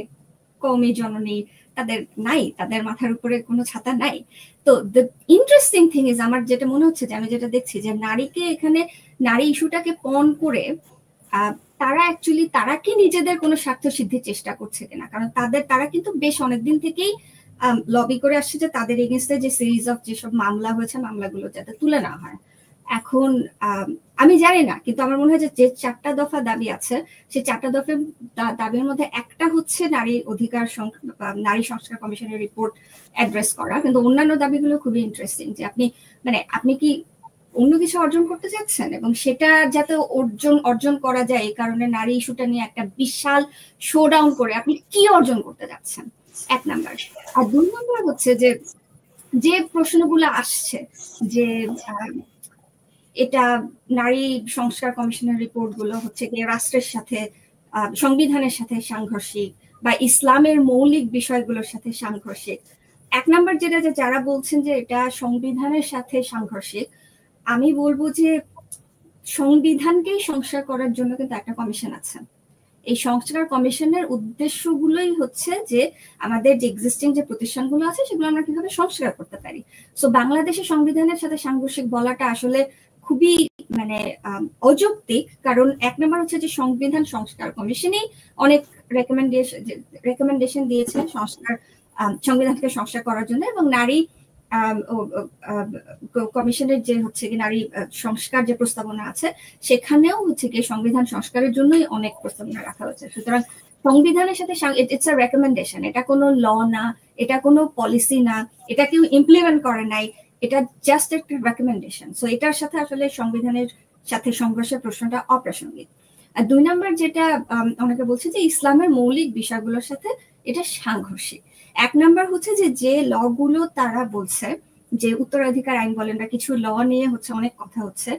কওমি জননী তাদের নাই, তাদের মাথার উপরে কোনো ছাতা নাই। তো দ্য ইন্টারেস্টিং থিং ইজ, আমার যেটা মনে হচ্ছে যে আমি যেটা দেখছি যে নারীকে এখানে নারী ইস্যুটাকে পণ করে তারা অ্যাকচুয়ালি তারা কি নিজেদের কোনো স্বার্থ সিদ্ধির চেষ্টা করছে কিনা, কারণ তারা কিন্তু বেশ অনেকদিন থেকেই লবি করে আসছে যে তাদের এগেইনস্টে যে সিরিজ অফ যেসব মামলা হয়েছে মামলাগুলো যাতে তুলে না হয়। এখন আমি জানি না, কিন্তু আমার মনে হয় যে 4টা দফা দাবি আছে, সেই 4টা দফার দাবির মধ্যে একটা হচ্ছে নারী অধিকার নারী সংস্কার কমিশনের রিপোর্ট অ্যাড্রেস করা, কিন্তু অন্যান্য দাবিগুলো খুবই ইন্টারেস্টিং যে আপনি কি অন্য কিছু অর্জন করতে যাচ্ছেন এবং সেটা যাতে অর্জন করা যায় এই কারণে নারী ইস্যুটা নিয়ে একটা বিশাল শোডাউন করে আপনি কি অর্জন করতে যাচ্ছেন, 1 নাম্বার। আর 2 নাম্বার হচ্ছে যে প্রশ্নগুলো আসছে যে এটা নারী সংস্কার কমিশনের রিপোর্ট গুলো হচ্ছে কি রাষ্ট্রের সাথে সংবিধানের সাথে সাংঘর্ষিক বা ইসলামের মৌলিক বিষয়গুলোর সাথে সাংঘর্ষিক। 1 নাম্বার যেটা যে যারা বলছেন যে এটা সংবিধানের সাথে সাংঘর্ষিক, আমি বলবো যে সংবিধানকেই সংস্কার করার জন্য কিন্তু একটা কমিশন আছে। এই সংস্কার কমিশনের উদ্দেশ্যগুলোই হচ্ছে যে আমাদের যে এক্সিস্টিং যে প্রতিষ্ঠানগুলো আছে সেগুলো আমরা কিভাবে সংস্কার করতে পারি। সো বাংলাদেশের সংবিধানের সাথে সাংঘর্ষিক বলাটা আসলে খুবই মানে অযৌক্তিক, কারণ 1 নম্বর হচ্ছে যে সংবিধান সংস্কার কমিশনই অনেক রেকমেন্ডেশন দিয়েছে সংবিধানকে সংস্কার করার জন্য, এবং নারী কমিশনের যে হচ্ছে কি নারী সংস্কার যে প্রস্তাবনা আছে সেখানেও হচ্ছে কি সংবিধান সংস্কারের জন্যই অনেক প্রস্তাবনা রাখা হয়েছে। সুতরাং সংবিধানের সাথে ইটস আ রেকমেন্ডেশন, এটা কোনো ল না, এটা কোনো পলিসি না, এটা কেউ ইমপ্লিমেন্ট করে নাই, এটা জাস্ট একটা রেকমেন্ডেশন। সো এটার সাথে আসলে সংবিধানের সাথে সংঘর্ষের প্রশ্নটা অপ্রাসঙ্গিক। আর 2 নম্বর যেটা অনেকে বলছে যে ইসলামের মৌলিক বিষয়গুলোর সাথে এটা সাংঘর্ষিক। 1 নম্বর হচ্ছে যে ল গুলো তারা বলছে যে উত্তরাধিকার আইন বলেন বা কিছু ল নিয়ে হচ্ছে অনেক কথা হচ্ছে,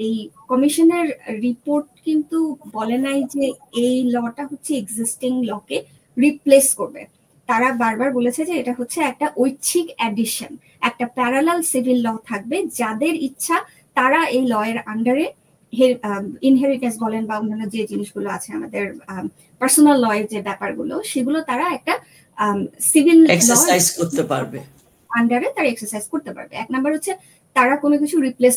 এই কমিশনের রিপোর্ট কিন্তু বলে নাই যে এই লটা হচ্ছে এক্সিস্টিং লকে রিপ্লেস করবে। তারা বারবার বলেছে যে এটা হচ্ছে একটা ঐচ্ছিক অ্যাডিশন, একটা প্যারালাল সিভিল ল থাকবে, যাদের ইচ্ছা তারা এই ল এর আন্ডারে ইনহেরিটেন্স বলেন বা অন্যান্য যে জিনিসগুলো আছে আমাদের পার্সোনাল ল এর যে ব্যাপারগুলো সেগুলো তারা একটা সিভিল এক্সারসাইজ করতে পারবে, আন্ডারে তারা এক্সারসাইজ করতে পারবে। 1 নাম্বার হচ্ছে তারা কোনো কিছু রিপ্লেস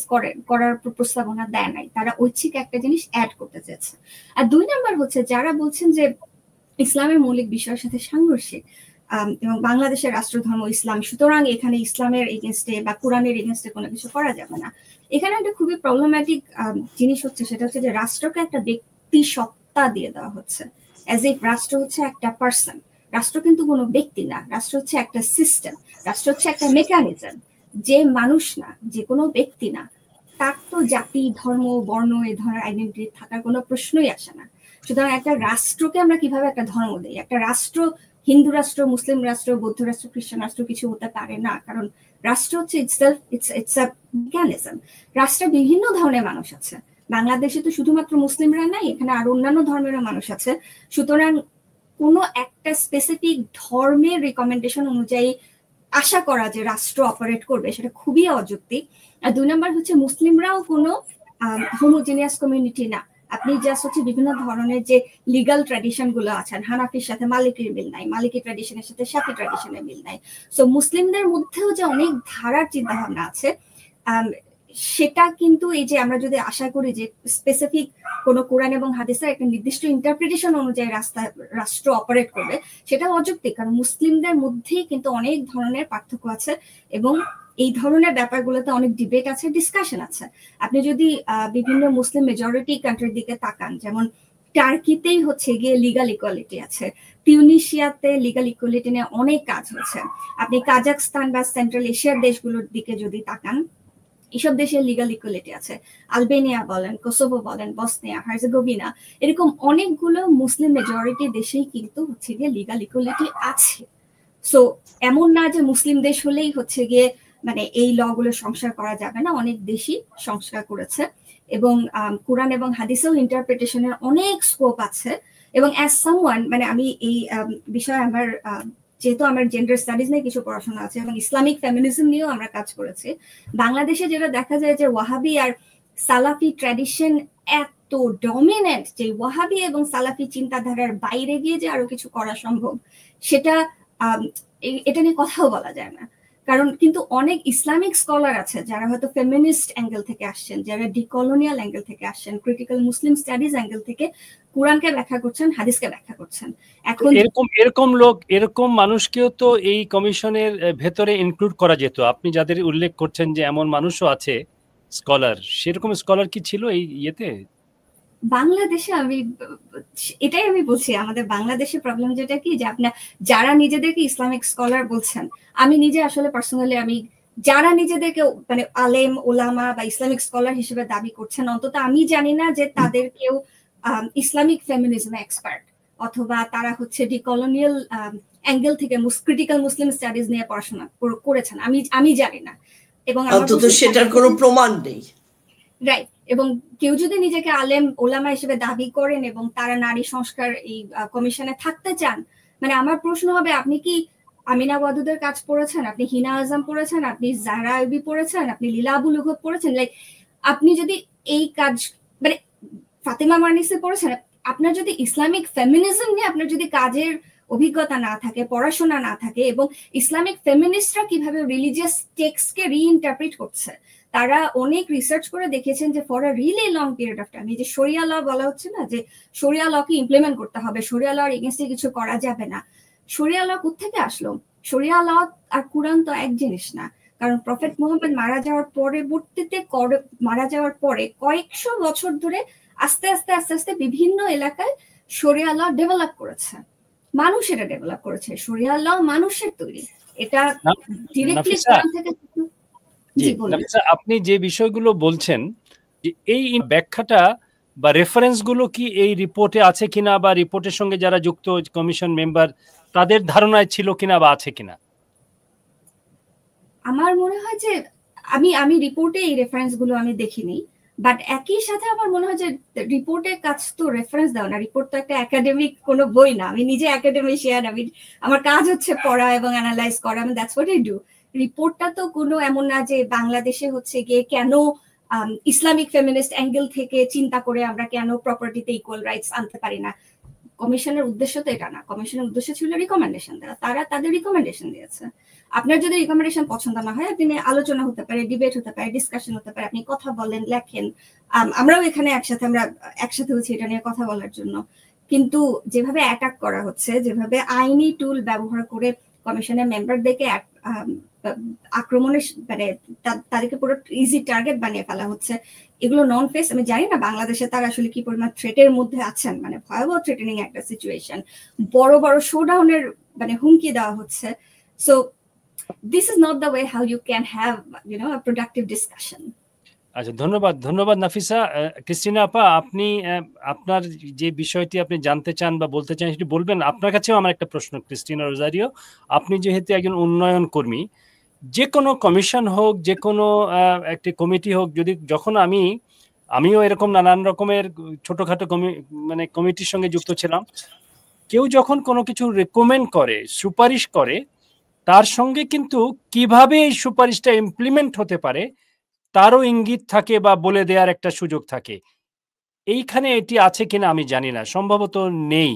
করার প্রস্তাবনা দেয় নাই, তারা ঐচ্ছিক একটা জিনিস অ্যাড করতে চেয়েছে। আর 2 নাম্বার হচ্ছে যারা বলছেন যে ইসলামের মৌলিক বিষয়ের সাথে সাংঘর্ষিক, এবং বাংলাদেশের রাষ্ট্রধর্ম ইসলাম, সুতরাং এখানে ইসলামের এগেনস্টে বা কোরআনের এগেনস্টে কোনো কিছু করা যাবে না। এখানে একটা খুবই প্রবলেম্যাটিক জিনিস হচ্ছে, সেটা হচ্ছে যে রাষ্ট্রকে একটা ব্যক্তি সত্তা দিয়ে দেওয়া হচ্ছে, অ্যাজ ইফ রাষ্ট্র হচ্ছে একটা পার্সন। রাষ্ট্র কিন্তু কোনো ব্যক্তি না, রাষ্ট্র হচ্ছে একটা সিস্টেম, রাষ্ট্র হচ্ছে একটা মেকানিজম। যে মানুষ না, যে কোনো ব্যক্তি না, তার তো জাতি, ধর্ম, বর্ণ এই ধরনের আইডেন্টিটি থাকার কোনো প্রশ্নই আসে না। সুতরাং একটা রাষ্ট্রকে আমরা কিভাবে একটা ধর্ম দিই? একটা রাষ্ট্র হিন্দু রাষ্ট্র, মুসলিম রাষ্ট্র, বৌদ্ধ রাষ্ট্র, খ্রিস্টান রাষ্ট্র কিছু হতে পারে না, কারণ রাষ্ট্র হচ্ছে ইটস আ মেকানিজম। রাষ্ট্রে বিভিন্ন ধরনের মানুষ আছে। বাংলাদেশে তো শুধুমাত্র মুসলিমরা নাই, এখানে আর অন্যান্য ধর্মেরও মানুষ আছে। সুতরাং কোনো একটা স্পেসিফিক ধর্মের রিকমেন্ডেশন অনুযায়ী আশা করা যে রাষ্ট্র অপারেট করবে, সেটা খুবই অযৌক্তিক। আর 2 নম্বর হচ্ছে, মুসলিমরাও কোনো হোমোজেনিয়াস কমিউনিটি না। আপনি জাস্ট হচ্ছে বিভিন্ন ধরনের যে লিগাল ট্র্যাডিশন গুলো আছেন, হানাফির সাথে মালিকির মিল নাই, মালিকি ট্র্যাডিশনের সাথে শাফি ট্র্যাডিশনের মিল নাই। সো মুসলিমদের মধ্যেও যে অনেক ধারার চিন্তা ভাবনা আছে, সেটা কিন্তু এই যে আমরা যদি আশা করি যে স্পেসিফিক কোনো কোরআন এবং হাদিসের একটা নির্দিষ্ট ইন্টারপ্রিটেশন অনুযায়ী রাষ্ট্র অপারেট করবে, সেটা অযৌক্তিক। কারণ মুসলিমদের মধ্যেই কিন্তু অনেক ধরনের পার্থক্য আছে এবং এই ধরনের ব্যাপারগুলোতে অনেক ডিবেট আছে, ডিসকাশন আছে। আপনি যদি বিভিন্ন মুসলিম মেজরিটি কান্ট্রির দিকে তাকান, যেমন টার্কিতেই হচ্ছে গিয়ে লিগাল ইকুয়ালিটি আছে, টিউনিশিয়াতে লিগাল ইকুয়ালিটি নিয়ে অনেক কাজ হচ্ছে। আপনি কাজাকস্তান বা সেন্ট্রাল এশিয়ার দেশগুলোর দিকে যদি তাকান, এসব দেশে লিগাল ইকুয়ালিটি আছে। আলবেনিয়া বলেন, কোসোভো বলেন, বসনিয়া হার্জেগোভিনা, এরকম অনেকগুলো মুসলিম মেজরিটি দেশেই কিন্তু হচ্ছে গিয়ে লিগাল ইকুয়ালিটি আছে। সো এমন না যে মুসলিম দেশ হলেই হচ্ছে গিয়ে মানে এই ল গুলো সংস্কার করা যাবে না, অনেক দেশই সংস্কার করেছে এবং কোরআন এবং হাদিসেও ইন্টারপ্রিটেশনের অনেক স্কোপ আছে। এবং অ্যাজ সামওয়ান, মানে আমি এই বিষয়ে আমার যেহেতু আমার জেন্ডার স্টাডিজ নিয়ে কিছু পড়াশোনা আছে এবং ইসলামিক ফেমিনিজম নিয়েও আমরা কাজ করেছি, বাংলাদেশে যেটা দেখা যায় যে ওয়াহাবি আর সালাফি ট্র্যাডিশন এত ডমিনেন্ট যে ওয়াহাবি এবং সালাফি চিন্তাধারার বাইরে গিয়ে যে আরো কিছু করা সম্ভব, সেটা এটা নিয়ে কথাও বলা যায় না। কারণ কিন্তু অনেক ইসলামিক স্কলার আছে যারা হয়তো ফেমিনিস্ট অ্যাঙ্গেল থেকে আসছেন, যারা ডিকলোনিয়াল অ্যাঙ্গেল থেকে আসছেন, ক্রিটিক্যাল মুসলিম স্টাডিজ অ্যাঙ্গেল থেকে কোরআনকে ব্যাখ্যা করছেন, হাদিসকে ব্যাখ্যা করছেন। এখন এরকম মানুষকেও তো এই কমিশনের ভেতরে ইনক্লুড করা যেত। আপনি যাদের উল্লেখ করছেন যে এমন মানুষও আছে স্কলার, সেরকম স্কলার কি ছিল এই ইয়েতে? বাংলাদেশে এটাই আমি বলছি, আমাদের বাংলাদেশে প্রবলেম যেটা কি, যে আপনার যারা নিজেদেরকে ইসলামিক স্কলার বলছেন, আমি নিজে আসলে পার্সোনালি আমি যারা নিজেদেরকে মানে আলেম, ওলামা বা ইসলামিক স্কলার হিসেবে দাবি করছেন, অন্তত আমি জানি না যে তাদের কেউ ইসলামিক ফেমিনিজম এক্সপার্ট অথবা তারা হচ্ছে ডিকলোনিয়াল অ্যাঙ্গেল থেকে ক্রিটিক্যাল মুসলিম স্টাডিজ নিয়ে পড়াশোনা করেছেন, আমি জানি না। এবং অন্তত সেটার কোনো প্রমাণ নেই। রাইট। এবং কেউ যদি নিজেকে আলেম ওলামা হিসেবে দাবি করেন এবং তারা নারী সংস্কার এই কমিশনে থাকতে চান, মানে আমার প্রশ্ন হবে, আপনি কি আমিনা ওয়াদুদের কাজ পড়েছেন? আপনি হিনা আজম পড়েছেন? আপনি জাহরা আইবি পড়েছেন? আপনি লীলা আবু লুঘব পড়েছেন? লাইক আপনি যদি এই কাজ মানে ফাতেমা মার্নিসে পড়েছেন, আপনার যদি ইসলামিক ফেমিনিজম নিয়ে আপনার যদি কাজের অভিজ্ঞতা না থাকে, পড়াশোনা না থাকে, এবং ইসলামিক ফেমিনিস্টরা কিভাবে রিলিজিয়াস টেক্সটকে রিইন্টারপ্রিট করছে, তারা অনেক রিসার্চ করে দেখেছেন যে for a really long period of time, এই যে শরিয়া ল বলা হচ্ছে না, যে শরিয়া লকে ইমপ্লিমেন্ট করতে হবে, শরিয়া লর এগেইনস্টে কিছু করা যাবে না, শরিয়া ল কোত্থেকে আসলো? শরিয়া ল আর কুরআন তো এক জিনিস না। কারণ প্রফেট মুহাম্মদ মারা যাওয়ার পরে কয়েকশো বছর ধরে আস্তে আস্তে বিভিন্ন এলাকায় শরিয়া ল ডেভেলপ করেছে, মানুষ এটা ডেভেলপ করেছে। শরিয়া ল মানুষের তৈরি, এটা ডিরেক্টলি কোরআন থেকে। আপনি যে বিষয়গুলো বলছেন, এই ব্যাখ্যাটা বা রেফারেন্স গুলো কি এই রিপোর্টে আছে কিনা, বা রিপোর্টের সঙ্গে যারা যুক্ত কমিশন মেম্বার তাদের ধারণায় ছিল কিনা বা আছে কিনা? আমার মনে হয় যে আমি রিপোর্টে এই রেফারেন্স গুলো আমি দেখিনি, বাট একই সাথে আমার মনে হয় যে রিপোর্টের কাজ তো রেফারেন্স দেওয়া না, রিপোর্ট তো একটা একাডেমিক কোনো বই না। আমি নিজে একাডেমিশিয়ান, আমার কাজ হচ্ছে পড়া এবং অ্যানালাইজ করা, দ্যাটস হোয়াট আই ডু। রিপোর্টটা তো কোনো এমন না যে বাংলাদেশে হচ্ছে গিয়ে কেন ইসলামিক ফেমিনিস্ট অ্যাঙ্গেল থেকে চিন্তা করে আমরা কেন প্রপার্টিতে ইকুয়াল রাইটস আনতে পারি না। কমিশনের উদ্দেশ্য তো এটা না, কমিশনের উদ্দেশ্য ছিল রিকমেন্ডেশন দেওয়া, তারা তাদের রিকমেন্ডেশন দিয়েছে। আপনার যদি রিকমেন্ডেশন পছন্দ না হয়, আপনি আলোচনা হতে পারে, ডিবেট হতে পারে, ডিসকাশন হতে পারে, আপনি কথা বলেন, লেখেন। আমরাও এখানে আমরা একসাথে হচ্ছি এটা নিয়ে কথা বলার জন্য, কিন্তু যেভাবে অ্যাটাক করা হচ্ছে, যেভাবে আইনি টুল ব্যবহার করে কমিশনের মেম্বারদেরকে আক্রমণের মানে তাদেরকে পুরো ইজি টার্গেট বানিয়ে ফেলা হচ্ছে, এগুলো নন ফেস। আমি জানি না বাংলাদেশে তারা আসলে কি পরিমাণ থ্রেটের মধ্যে আছেন, মানে ভয়াবহ থ্রেটেনিং একটা সিচুয়েশন, বড় বড় শোডাউনের মানে হুমকি দেওয়া হচ্ছে। So this is not the way how you can have, you know, a productive discussion. আচ্ছা, ধন্যবাদ নাফিসা। ক্রিস্টিনা আপা, আপনি আপনার যে বিষয়টি আপনি জানতে চান বা বলতে চান সেটি বলবেন। আপনার কাছেও আমার একটা প্রশ্ন, ক্রিস্টিনা রোজারিও, আপনি যেহেতু একজন উন্নয়ন কর্মী, যে কোনো কমিশন হোক, যে কোনো একটি কমিটি হোক, যখন আমিও এরকম নানান রকমের ছোটখাটো কমিটির সঙ্গে যুক্ত ছিলাম, কেউ যখন কোনো কিছু রেকমেন্ড করে, সুপারিশ করে, তার সঙ্গে কিন্তু কিভাবে এই সুপারিশটা ইমপ্লিমেন্ট হতে পারে তারও ইঙ্গিত থাকে বা বলে দেওয়ার একটা সুযোগ থাকে। এইখানে এটি আছে কিনা আমি জানি না, সম্ভবত নেই।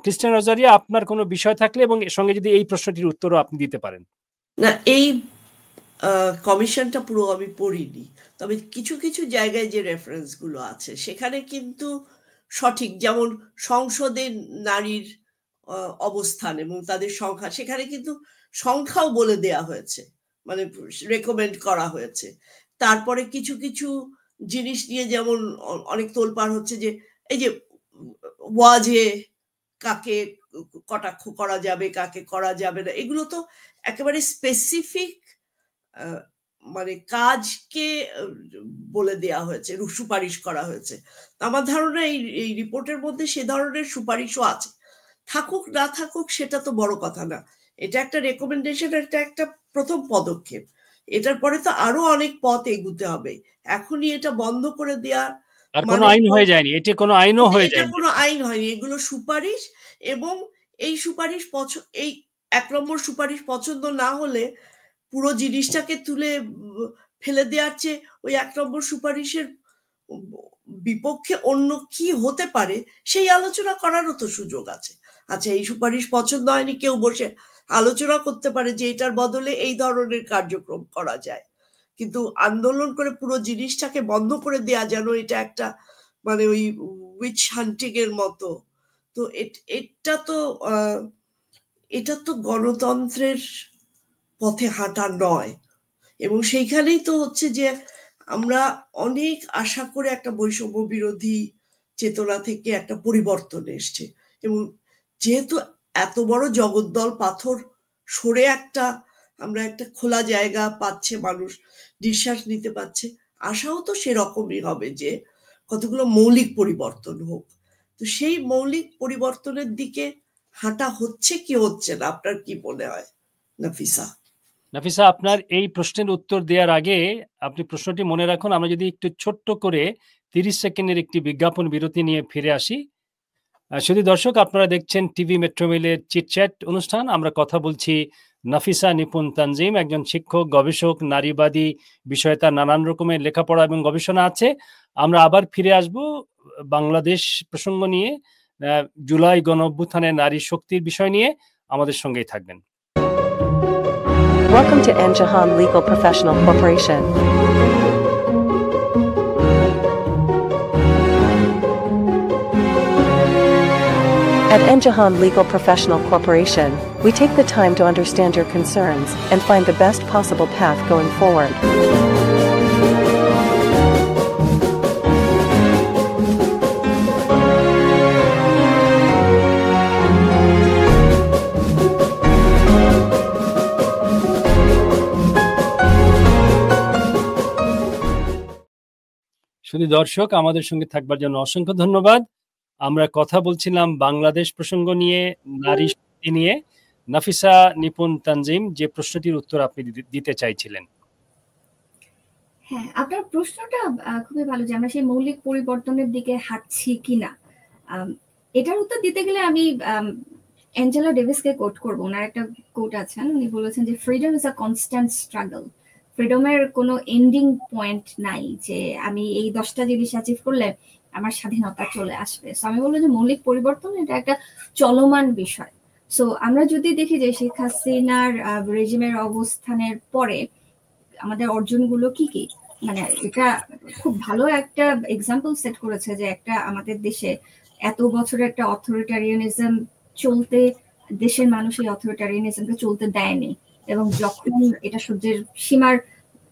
ক্রিস্টিনা রোজারিও, আপনার কোনো বিষয় থাকলে এবং এর সঙ্গে যদি এই প্রশ্নটির উত্তরও আপনি দিতে পারেন। না, এই কমিশনটা পুরো আমি পড়িনি, তবে কিছু কিছু জায়গায় যে রেফারেন্স গুলো আছে সেখানে কিন্তু সঠিক, যেমন সংসদে নারীর অবস্থান এবং তাদের সংখ্যা, সেখানে কিন্তু সংখ্যাও বলে দেয়া হয়েছে, মানে রেকমেন্ড করা হয়েছে। তারপরে কিছু কিছু জিনিস নিয়ে যেমন অনেক তোলপাড় হচ্ছে যে এই যে ওয়াজে কাকে কটাক্ষ করা যাবে, কাকে করা যাবে না, এগুলো তো একেবারে স্পেসিফিক মানে কাজকে বলে দেয়া হয়েছে, সুপারিশ করা হয়েছে। আমার ধারণা এই রিপোর্টের মধ্যে সে ধরনের সুপারিশও আছে। থাকুক না থাকুক সেটা তো বড় কথা না, এটা একটা রেকমেন্ডেশন, এটা একটা প্রথম পদক্ষেপ। এটার পরে তো আরো অনেক পথ এগুতে হবে। এখনই এটা বন্ধ করে দেয়া আর কোনো আইন হয়ে যায়নি, এটি কোনো আইনও হয়ে যায়নি, এটা কোনো আইন হয়নি, এগুলো সুপারিশ। এবং এই সুপারিশ এই 1 নম্বর সুপারিশ পছন্দ না হলে পুরো জিনিসটাকে তুলে ফেলে দেওয়ার চেয়ে ওই 1 নম্বর সুপারিশের বিপক্ষে অন্য কি হতে পারে সেই আলোচনা করারও তো সুযোগ আছে। আচ্ছা, এই সুপারিশ পছন্দ হয়নি, কেউ বসে আলোচনা করতে পারে যে এটার বদলে এই ধরনের কার্যক্রম করা যায়। কিন্তু আন্দোলন করে পুরো জিনিসটাকে বন্ধ করে দেয়া যেন এটা একটা মানে ওই উইচ হান্টিং এর মতো, তো এটা তো গণতন্ত্রের পথে হাঁটা নয়। এবং সেইখানেই তো হচ্ছে যে আমরা অনেক আশা করে একটা বৈষম্য বিরোধী চেতনা থেকে একটা পরিবর্তন এসছে, এবং যেহেতু এত বড় জগদ্দল পাথর সরে আমরা একটা খোলা জায়গা পাচ্ছে, মানুষ নিঃশ্বাস নিতে পারছে, আশাও তো সেরকমই হবে যে কতগুলো মৌলিক পরিবর্তন হোক। তো সেই মৌলিক পরিবর্তনের দিকে হাঁটা হচ্ছে কি হচ্ছে না, আপনার কি মনে হয় নাফিসা? নাফিসা, আপনার এই প্রশ্নের উত্তর দেওয়ার আগে আপনি প্রশ্নটি মনে রাখুন, আমরা যদি একটু ছোট্ট করে 30 সেকেন্ডের একটি বিজ্ঞাপন বিরতি নিয়ে ফিরে আসি। শুধু দর্শক, আপনারা দেখছেন টিভি মেট্রো মিলের চিটচ্যাট অনুষ্ঠান। আমরা কথা বলছি নাফিসা নিপুন তানজিম, একজন শিক্ষক, গবেষক, নারীবাদী বিষয়ে তার নানান রকমের লেখাপড়া এবং গবেষণা আছে। আমরা আবার ফিরে আসব বাংলাদেশ প্রসঙ্গ নিয়ে, জুলাই গণঅভ্যুত্থানের নারী শক্তির বিষয় নিয়ে। আমাদের সঙ্গেই থাকবেন। Welcome to N Jahan Legal Professional Corporation. At N Jahan Legal Professional Corporation, we take the time to understand your concerns and find the best possible path going forward. শুধু দর্শক, আমাদের সঙ্গে থাকবার জন্য অসংখ্য ধন্যবাদ। আমরা কথা বলছিলাম বাংলাদেশ প্রসঙ্গ নিয়ে, নারী শক্তি নিয়ে। নাফিসা নিপুন তানজিম, যে প্রশ্নটির উত্তর আপনি দিতে চাইছিলেন। হ্যাঁ, আপনার প্রশ্নটা খুবই ভালো যে আমরা সেই মৌলিক পরিবর্তনের দিকে হাঁটছি কিনা। এটার উত্তর দিতে গেলে আমি অ্যাঞ্জেলা ডেভিসকে কোট করবো। ওনার একটা কোট আছেন, উনি বলেছেন যে freedom is a constant struggle. ফ্রিডমের কোনো এন্ডিং পয়েন্ট নাই যে আমি এই 10টা জিনিস অ্যাচিভ করলে আমার স্বাধীনতা চলে আসবে। সো আমি বলবো যে মৌলিক পরিবর্তন এটা একটা চলমান বিষয়। সো আমরা যদি দেখি যে শেখ হাসিনার রেজিমের অবস্থানের পরে আমাদের অর্জনগুলো কি কি, মানে এটা খুব ভালো একটা এক্সাম্পল সেট করেছে যে একটা আমাদের দেশে এত বছরের একটা অথরিটারিয়ানিজম চলতে দেশের মানুষ এই অথরিটারিয়ানিজমকে চলতে দেয়নি, এবং যখন এটা সহ্যের সীমার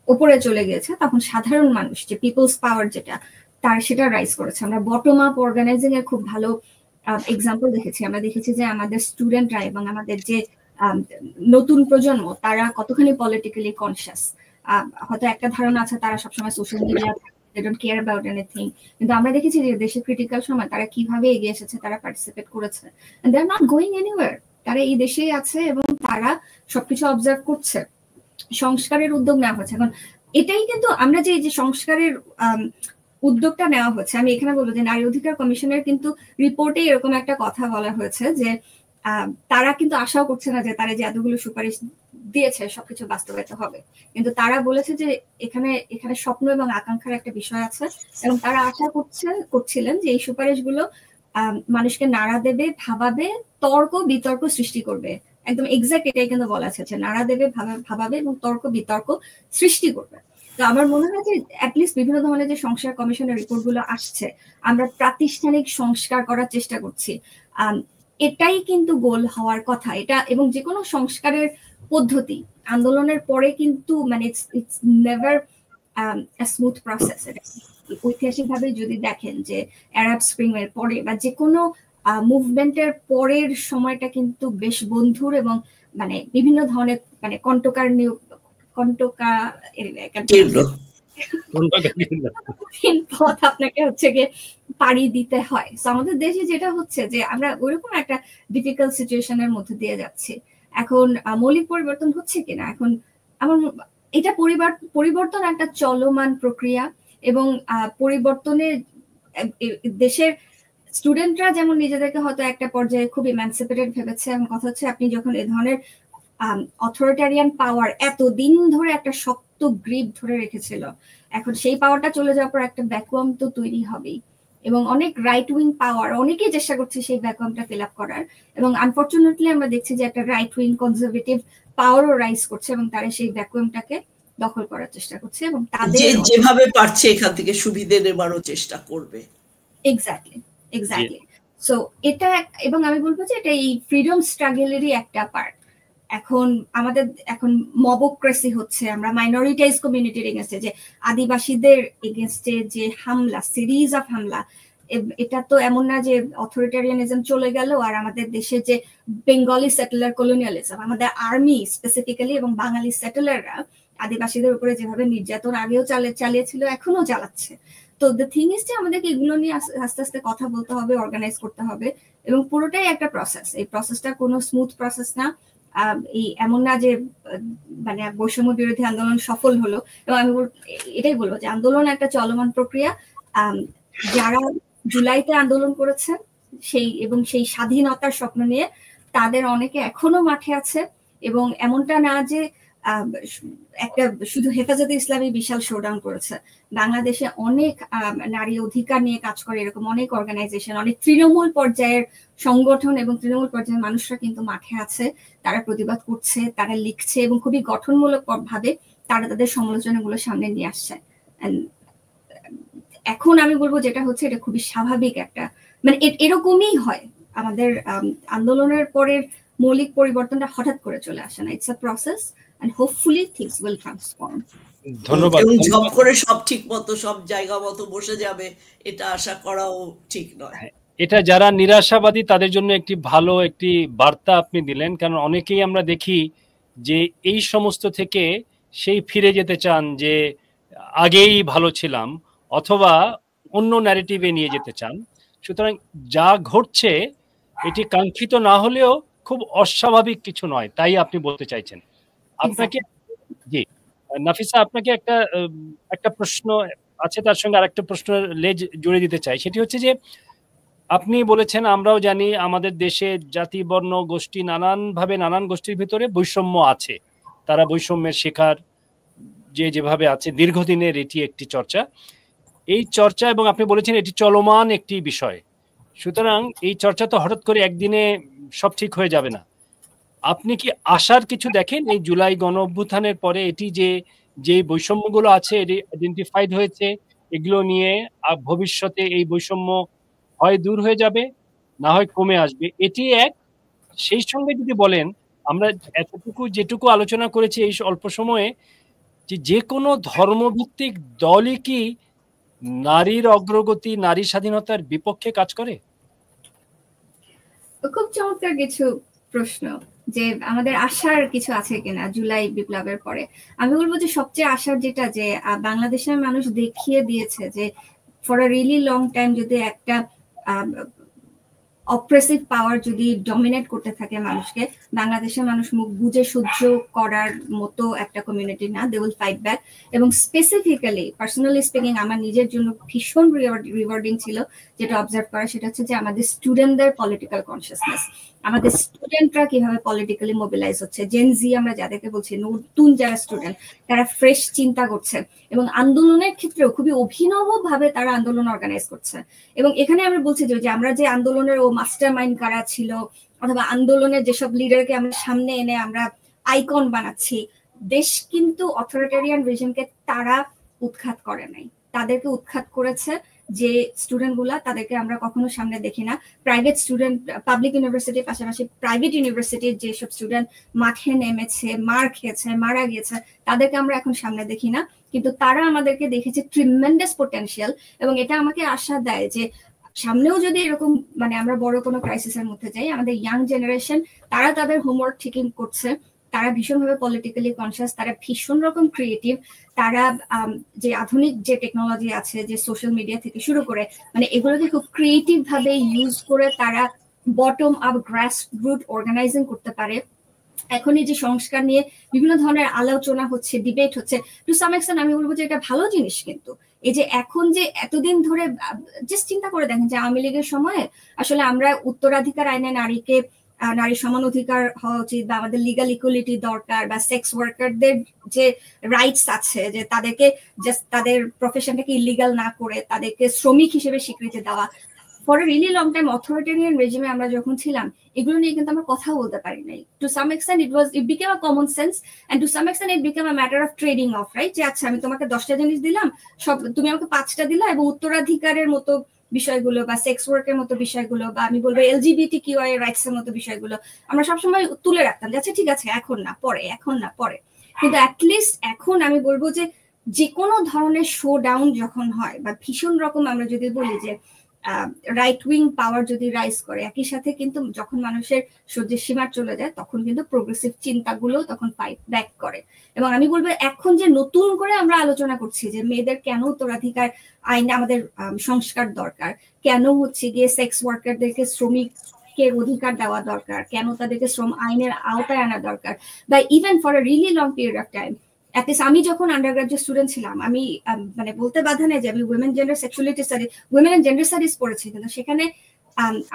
উপরে চলে গেছে তখন সাধারণ মানুষ, যে পিপলস পাওয়ার যেটা, তার সেটা রাইজ করেছে। আমরা বটম আপ অর্গানাইজিং এর খুব ভালো এক্সাম্পল দেখেছি। আমরা দেখেছি যে আমাদের স্টুডেন্টরা এবং আমাদের যে নতুন প্রজন্ম তারা কতখানি পলিটিক্যালি কনসিয়াস। হয়তো একটা ধারণা আছে তারা সবসময় social media, they don't care about anything, কিন্তু আমরা দেখেছি যে দেশে ক্রিটিক্যাল সময় তারা কিভাবে এগিয়ে এসেছে, তারা পার্টিসিপেট করেছে, and they are not going anywhere, তারা এই দেশেই আছে এবং তারা সবকিছু অবজার্ভ করছে। সংস্কারের উদ্যোগ নেওয়া হচ্ছে এখন, এটাই কিন্তু আমরা যে সংস্কারের উদ্যোগটা নেওয়া হচ্ছে, আমি এখানে বলবো যে নারী অধিকার কমিশনের কিন্তু রিপোর্টে এরকম একটা কথা বলা হয়েছে যে তারা কিন্তু আশাও করছে না যে তারা যে এতগুলো সুপারিশ দিয়েছে সবকিছু বাস্তবায়িত হবে, কিন্তু তারা বলেছে যে এখানে স্বপ্ন এবং আকাঙ্ক্ষার একটা বিষয় আছে, এবং তারা আশা করছিলেন যে এই সুপারিশগুলো মানুষকে নাড়া দেবে, ভাবাবে, তর্ক বিতর্ক সৃষ্টি করবে। একদম এক্সাক্ট এটাই কিন্তু বলা আছে যে নাড়া দেবে, ভাবাবে এবং তর্ক বিতর্ক সৃষ্টি করবে। তো আমার মনে হয় যে অ্যাটলিস্ট বিভিন্ন ধরনের যে সংস্কার কমিশনের রিপোর্ট গুলো আসছে, আমরা প্রাতিষ্ঠানিক সংস্কার করার চেষ্টা করছি, এটাই কিন্তু গোল হওয়ার কথা। এটা এবং যে কোনো সংস্কারের পদ্ধতি আন্দোলনের পরে কিন্তু মানে ইটস নেভার স্মুথ প্রসেস। ঐতিহাসিকভাবে যদি দেখেন যে আরব স্প্রিং এর পরে বা যে কোনো মুভমেন্টের পরের সময়টা কিন্তু বেশ বন্ধুর এবং মানে বিভিন্ন ধরনের মানে পথ আপনাকে হচ্ছে গিয়ে পাড়ি দিতে হয়। আমাদের দেশে যেটা হচ্ছে যে আমরা ওইরকম একটা ডিফিকাল্ট সিচুয়েশনের মধ্যে দিয়ে যাচ্ছি। এখন মৌলিক পরিবর্তন হচ্ছে কিনা, এখন আমার এটা পরিবর্তন একটা চলমান প্রক্রিয়া, এবং পরিবর্তনে দেশের স্টুডেন্টরা যেমন নিজেদেরকে হয়তো একটা পর্যায়ে খুব ইমানসিপেটেড ভেবেছে, এবং কথা হচ্ছে আপনি যখন এই ধরনের অথরিটারিয়ান পাওয়ার এতদিন ধরে একটা শক্ত গ্রিপ ধরে রেখেছিল, এখন সেই পাওয়ারটা চলে যাওয়ার পর একটা ভ্যাকুয়াম তো তৈরি হবেই, এবং অনেক রাইট উইং পাওয়ার অনেকেই চেষ্টা করছে সেই ভ্যাকুয়ামটা ফিল আপ করার, এবং আনফরচুনেটলি আমরা দেখছি যে একটা রাইট উইং কনজারভেটিভ পাওয়ারও রাইজ করছে এবং তারা সেই ভ্যাকুয়ামটাকে দখল করার চেষ্টা করছে, এবং তাদের যেভাবে পারছে এখান থেকে সুবিধা নেবারও চেষ্টা করবে। এক্স্যাক্টলি সো এটা, এবং আমি বলবো যে এটা এই ফ্রিডম স্ট্রাগলেরই একটা পার্ট। এখন মবক্রেসি হচ্ছে, আমরা মাইনরিটাইজ কমিউনিটির এগেনস্টে যে আদিবাসীদের এগেনস্টে যে হামলা, সিরিজ অফ হামলা, এটা তো এমন না যে অথরিটারিয়ানিজম চলে গেল আর আমাদের দেশে যে বেঙ্গলি সেটেলার কলোনিয়ালিজম, আমাদের আর্মি স্পেসিফিক্যালি এবং বাঙালি সেটেলাররা আদিবাসীদের উপরে যেভাবে নির্যাতন আগেও চালিয়েছিল এখনো চালাচ্ছে। তো দ্য থিং ইজ যে আমাদেরকে এগুলো নিয়ে আস্তে আস্তে কথা বলতে হবে, অর্গানাইজ করতে হবে, এবং পুরোটাই একটা প্রসেস। এই প্রসেসটা কোনো স্মুথ প্রসেস না, এই এমন না যে মানে বৈষম্য বিরোধী আন্দোলন সফল হলো, এবং আমি এটাই বলবো যে আন্দোলন একটা চলমান প্রক্রিয়া। যারা জুলাইতে আন্দোলন করেছে সেই স্বাধীনতার স্বপ্ন নিয়ে তাদের অনেকে এখনো মাঠে আছে, এবং এমনটা না যে একটা শুধু হেফাজতে ইসলামী বিশাল শোডাউন করেছে। বাংলাদেশে অনেক নারী অধিকার নিয়ে কাজ করে এরকম অনেক অর্গানাইজেশন, অনেক তৃণমূল পর্যায়ের সংগঠন এবং তৃণমূল পর্যায়ের মানুষরা কিন্তু মাঠে আছে, তারা প্রতিবাদ করছে, তারা লিখছে, এবং খুবই গঠনমূলক ভাবে তারা তাদের সমালোচনাগুলো সামনে নিয়ে আসছে। এখন আমি বলবো যেটা হচ্ছে এটা খুবই স্বাভাবিক একটা, মানে এরকমই হয়। আমাদের আন্দোলনের পরের মৌলিক পরিবর্তনটা হঠাৎ করে চলে আসে না, it's a process, and hopefully things will transform. ধন্যবাদ। জব করে সব ঠিক মতো সব জায়গা মতো বসে যাবে এটা আশা করাও ঠিক নয়। এটা যারা নিরাশাবাদী তাদের জন্য একটি ভালো একটি বার্তা আপনি দিলেন, কারণ অনেকেই আমরা দেখি যে এই সমস্ত থেকে সেই ফিরে যেতে চান যে আগেই ভালো ছিলাম, অথবা অন্য ন্যারেটিভে নিয়ে যেতে চান। সুতরাং যা ঘটছে এটি কাঙ্ক্ষিত না হলেও খুব অস্বাভাবিক কিছু নয়, তাই আপনি বলতে চাইছেন। আপনাকে জি নাফিসা, আপনাকে একটা প্রশ্ন আছে, তার সঙ্গে আরেকটা প্রশ্ন লেজ জুড়ে দিতে চাই। সেটি হচ্ছে যে আপনি বলেছেন আমরাও জানি আমাদের দেশে জাতি বর্ণ গোষ্ঠী নানানভাবে নানান গোষ্ঠীর ভিতরে বৈষম্য আছে, তারা বৈষম্যের শিকার যেভাবে আছে, দীর্ঘদিনের এটি একটি চর্চা, এই চর্চা, এবং আপনি বলেছেন এটি চলমান একটি বিষয়। সুতরাং এই চর্চা তো হঠাৎ করে একদিনে সব ঠিক হয়ে যাবে না। আপনি কি আশার কিছু দেখেন এই জুলাই গণ অভ্যুত্থানের পরে? এটি যে বৈষম্যগুলো আছে এটি আইডেন্টিফাইড হয়েছে, এগুলো নিয়ে ভবিষ্যতে এই বৈষম্য হয় দূর হয়ে যাবে, না হয় কমে আসবে, এটি এক। সেই সঙ্গে যদি বলেন আমরা যেটুকু আলোচনা করেছি এই অল্প সময়ে, যে কোনো ধর্মভিত্তিক দলই কি নারীর অগ্রগতি, নারী স্বাধীনতার বিপক্ষে কাজ করে? খুব চমৎকার কিছু প্রশ্ন, যে আমাদের আশার কিছু আছে কিনা জুলাই বিপ্লবের পরে। আমি বলবো যে সবচেয়ে আশার যেটা, যে বাংলাদেশের মানুষ দেখিয়ে দিয়েছে যে for a really long time যদি একটা অপ্রেসিভ পাওয়ার যদি ডমিনেট করতে থাকে মানুষকে, বাংলাদেশের মানুষ মুখ বুঝে সহ্য করার মতো একটা কমিউনিটি না, দে উইল ফাইট ব্যাক। এবং স্পেসিফিক্যালি পার্সোনালি স্পিকিং আমার নিজের জন্য ভীষণ রিওয়ার্ডিং ছিল যেটা অবজার্ভ করা, সেটা হচ্ছে যে আমাদের স্টুডেন্টদের পলিটিক্যাল কনসিয়াসনেস, আমাদের স্টুডেন্টরা কিভাবে পলিটিক্যালি মোবিলাইজ হচ্ছে। জেন জি আমরা যাদেরকে বলছি, নতুন যারা স্টুডেন্ট, তারা ফ্রেশ চিন্তা করছে এবং আন্দোলনের ক্ষেত্রেও খুবই অভিনব ভাবে তারা আন্দোলন অর্গানাইজ করছে। এবং এখানে আমরা বলছি যে আমরা যে আন্দোলনের মাস্টার মাইন্ড কারা ছিল, অথবা আন্দোলনের যেসব লিডারকে আমরা সামনে এনে আমরা আইকন বানাচ্ছি, দেশ কিন্তু অথরিটারিয়ান রিজিমকে তারা উৎখাত করে নাই, তাদেরকে উৎখাত করেছে যে স্টুডেন্ট গুলা, তাদেরকে আমরা কখনো সামনে দেখি না। প্রাইভেট স্টুডেন্ট, পাবলিক ইউনিভার্সিটির পাশাপাশি প্রাইভেট ইউনিভার্সিটির যেসব স্টুডেন্ট মাঠে নেমেছে, মার খেয়েছে, মারা গিয়েছে, তাদেরকে আমরা এখন সামনে দেখি না, কিন্তু তারা আমাদেরকে দেখেছে ট্রিমেন্ডাস পোটেনশিয়াল। এবং এটা আমাকে আশা দেয় যে সামনেও যদি এরকম মানে আমরা বড় কোনো ক্রাইসিসের মধ্যে যাই, আমাদের ইয়াং জেনারেশন তারা তাদের হোমওয়ার্ক ঠিকই করছে, তারা ভীষণভাবে পলিটিক্যালি কনসিয়াস, তারা ভীষণ রকম ক্রিয়েটিভ, তারা যে আধুনিক যে টেকনোলজি আছে, যে সোশ্যাল মিডিয়া থেকে শুরু করে, মানে এগুলোকে খুব ক্রিয়েটিভ ভাবে ইউজ করে তারা বটম আপ গ্রাস রুট অর্গানাইজিং করতে পারে। এখন এই যে সংস্কার নিয়ে বিভিন্ন ধরনের আলোচনা হচ্ছে, ডিবেট হচ্ছে, টু সাম এক্সটেন্ট আমি বলবো যে এটা ভালো জিনিস। কিন্তু এই যে এখন যে এতদিন ধরে জাস্ট চিন্তা করে দেখেন যে আওয়ামী লীগের সময়ে আসলে আমরা উত্তরাধিকার আইনে নারী সমান অধিকার হওয়া উচিত, বা আমাদের লিগাল ইকুয়ালিটি দরকার, বা সেক্স ওয়ার্কারদের যে রাইটস আছে, যে তাদেরকে জাস্ট তাদের প্রফেশনটাকে ইলিগাল না করে তাদেরকে শ্রমিক হিসেবে স্বীকৃতি দেওয়া, for a really long time authoritarian রেজিমে আমরা যখন ছিলাম এগুলো নিয়ে কিন্তু আমরা কথা বলতে পারি নাই। To some extent it became a common sense, and to some extent it became a matter of trading off, right? যে আচ্ছা আমি তোমাকে 10টা জিনিস দিলাম, সব তুমি আমাকে 5টা দিলা, এবং উত্তরাধিকারের মতো বিষয়গুলো বা সেক্স ওয়ার্কের মতো বিষয়গুলো, বা আমি বলবো এলজিবিটি কিউআই রাইটস এর মতো বিষয়গুলো আমরা সবসময় তুলে রাখতাম, যে আচ্ছা ঠিক আছে এখন না পরে, এখন না পরে। কিন্তু অ্যাটলিস্ট এখন আমি বলবো যে কোনো ধরনের শো ডাউন যখন হয়, বা ভীষণ রকম আমরা যদি বলি যে রাইট উইং পাওয়ার যদি রাইজ করে, একই সাথে কিন্তু যখন মানুষের সহ্যের সীমা চলে যায় তখন কিন্তু প্রোগ্রেসিভ চিন্তাগুলো তখন ফাইট ব্যাক করে। এবং আমি বলবো এখন যে নতুন করে আমরা আলোচনা করছি যে মেয়েদের কেন উত্তরাধিকার আইনে আমাদের সংস্কার দরকার, কেন হচ্ছে গিয়ে সেক্স ওয়ার্কারদেরকে শ্রমিককে অধিকার দেওয়া দরকার, কেন তাদেরকে শ্রম আইনের আওতায় আনা দরকার, বা even for a really long period of time. আমি যখন আন্ডারগ্রাজুয়েট স্টুডেন্ট ছিলাম, আমি মানে বলতে বাধা নেই যে আমি women gender sexuality studies, women and gender studies পড়েছি, কিন্তু সেখানে